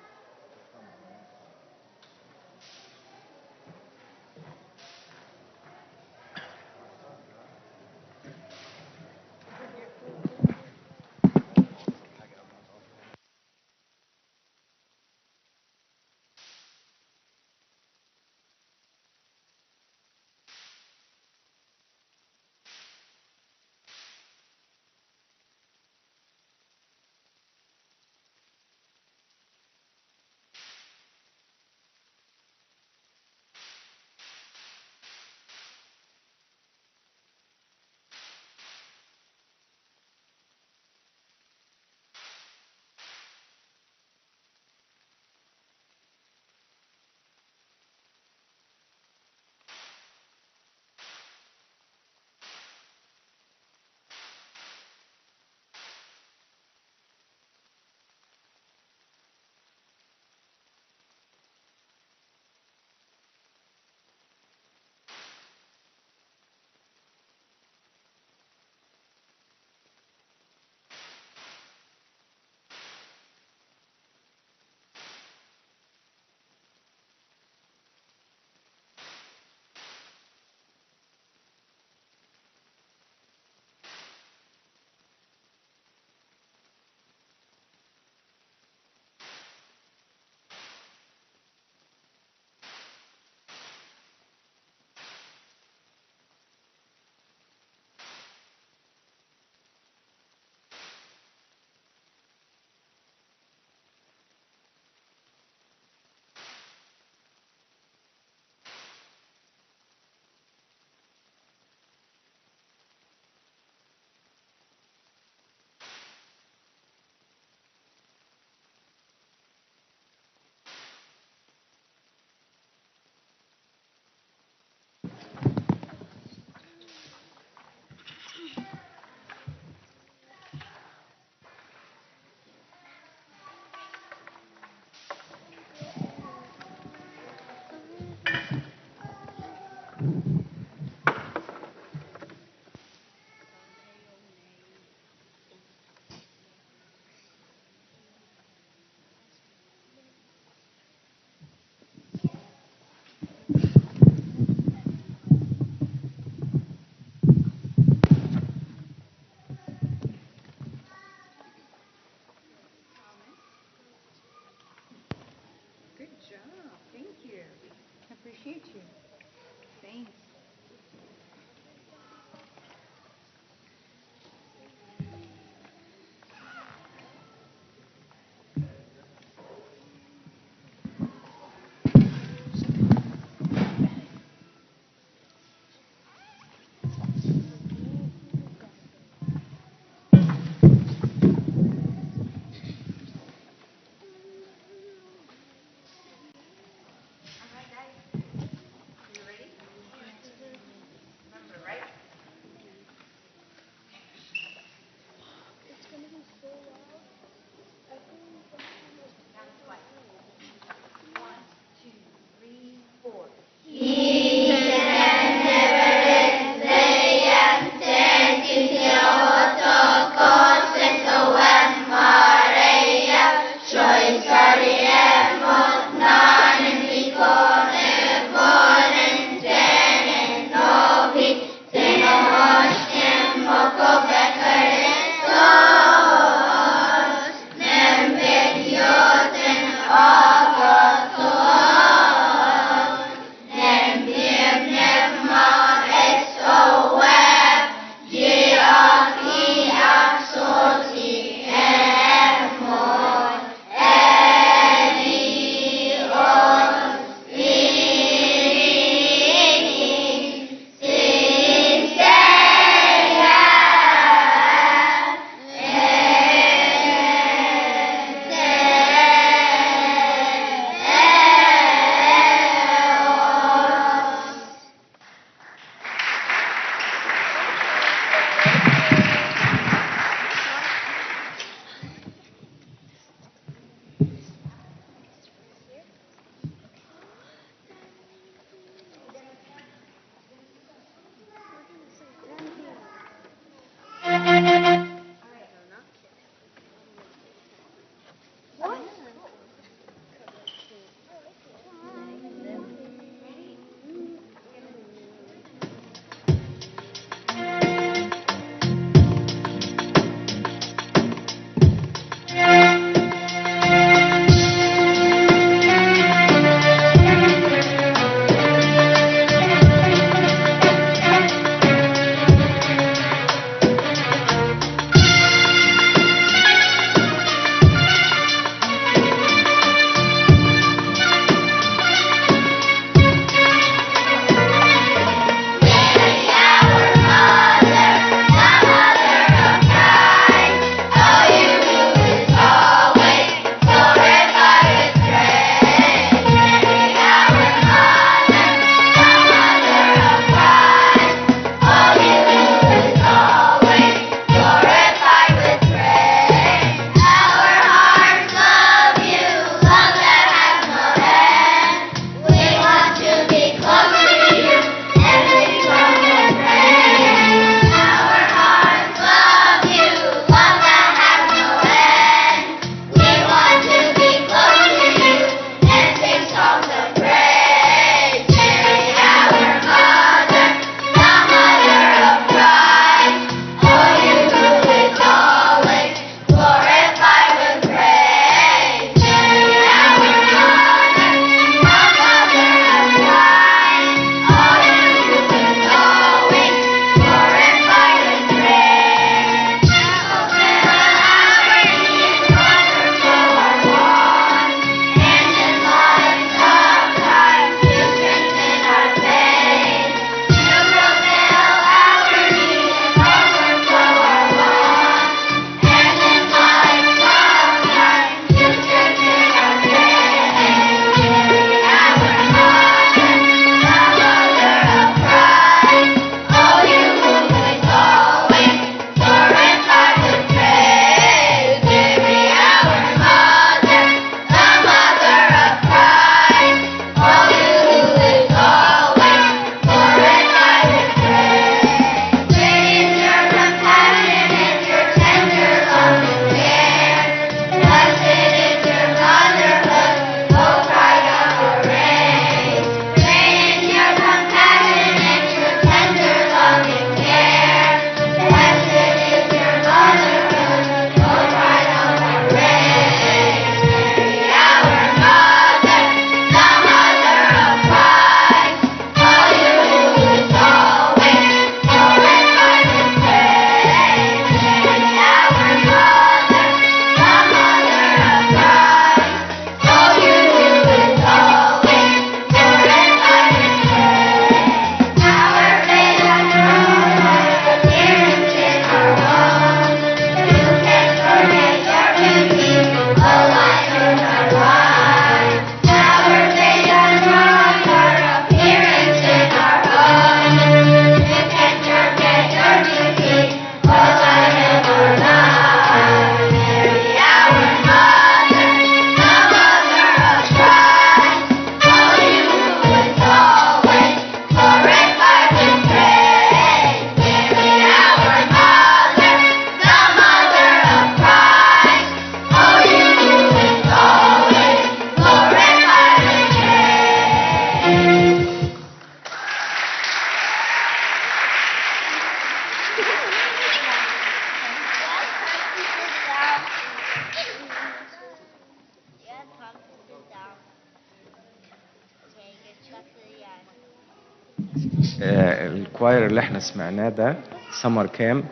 الكواير اللي احنا سمعناه ده سمر كامب،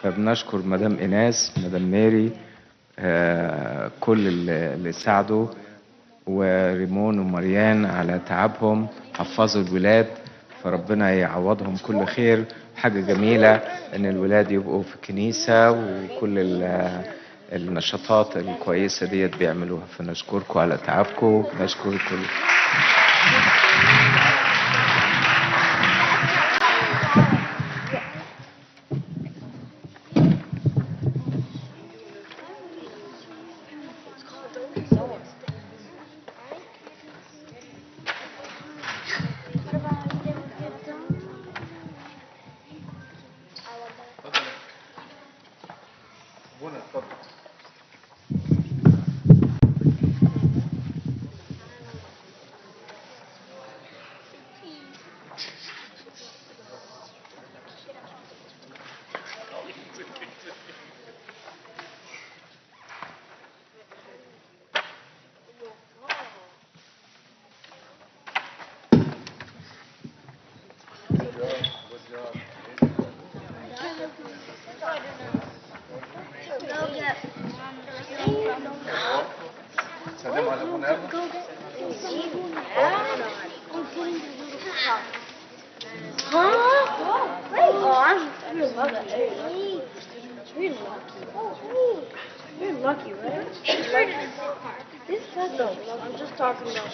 فبنشكر مدام إيناس، مدام ماري، كل اللي ساعدوا، وريمون ومريان على تعبهم، حفظوا الولاد، فربنا يعوضهم كل خير. حاجة جميلة ان الولاد يبقوا في الكنيسة وكل النشاطات الكويسة ديت بيعملوها، فنشكركم على تعبكم، نشكر كل سلام على ابونا ابو. You're lucky, right? This said though, I'm just talking about.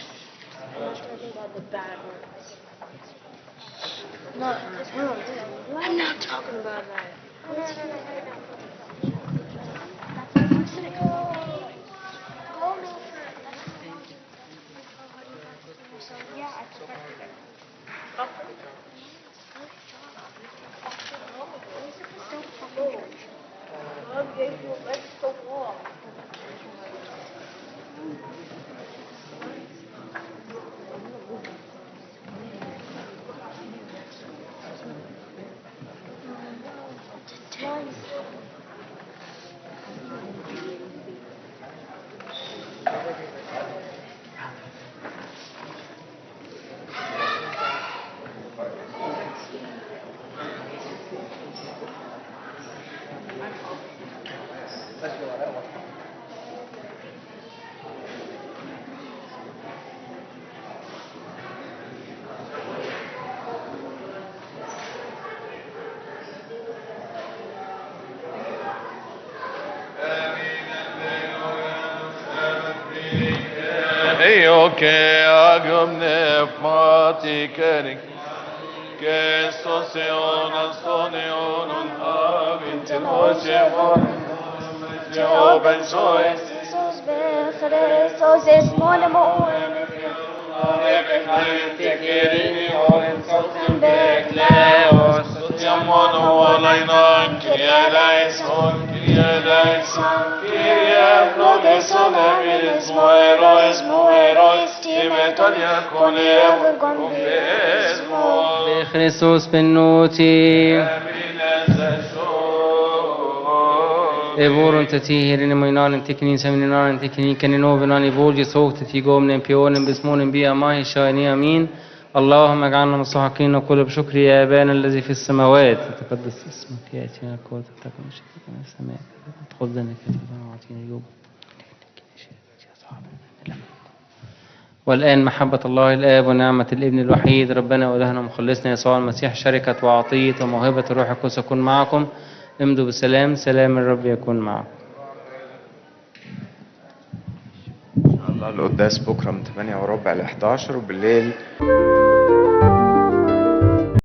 I'm not talking about the bad ones. No, I'm not talking about that. Io che agumne pmatikenik, che sosionan sonionon avintin hocevan, Jehovah sois, Jesus Christus ist Monemo Sotiamono alainan, Kyrie eleison, Kyrie eleison, Kyrie prodeson emilis moerois, Timeton yakonem, confesmo, بخريستوس بالنوتي Evoron te tiherin moinan te kninsa minan te kniken novenan i volge sågte till gomnen pionen besmonen bia mahi shani amin اللهم اجعلنا مستحقين نقول بشكر يا ابانا الذي في السماوات تقدس اسمك ياتي ملكوتك تكن مشيئتك كما في السماء خذنا كتابنا واعطينا يوم والآن محبة الله الآب ونعمة الابن الوحيد ربنا وإلهنا مخلصنا يسوع المسيح شركة وعطية وموهبة الروح القدس تكون معكم امضوا بسلام سلام الرب يكون معكم الله القداس بكرة من 8:15 وبالليل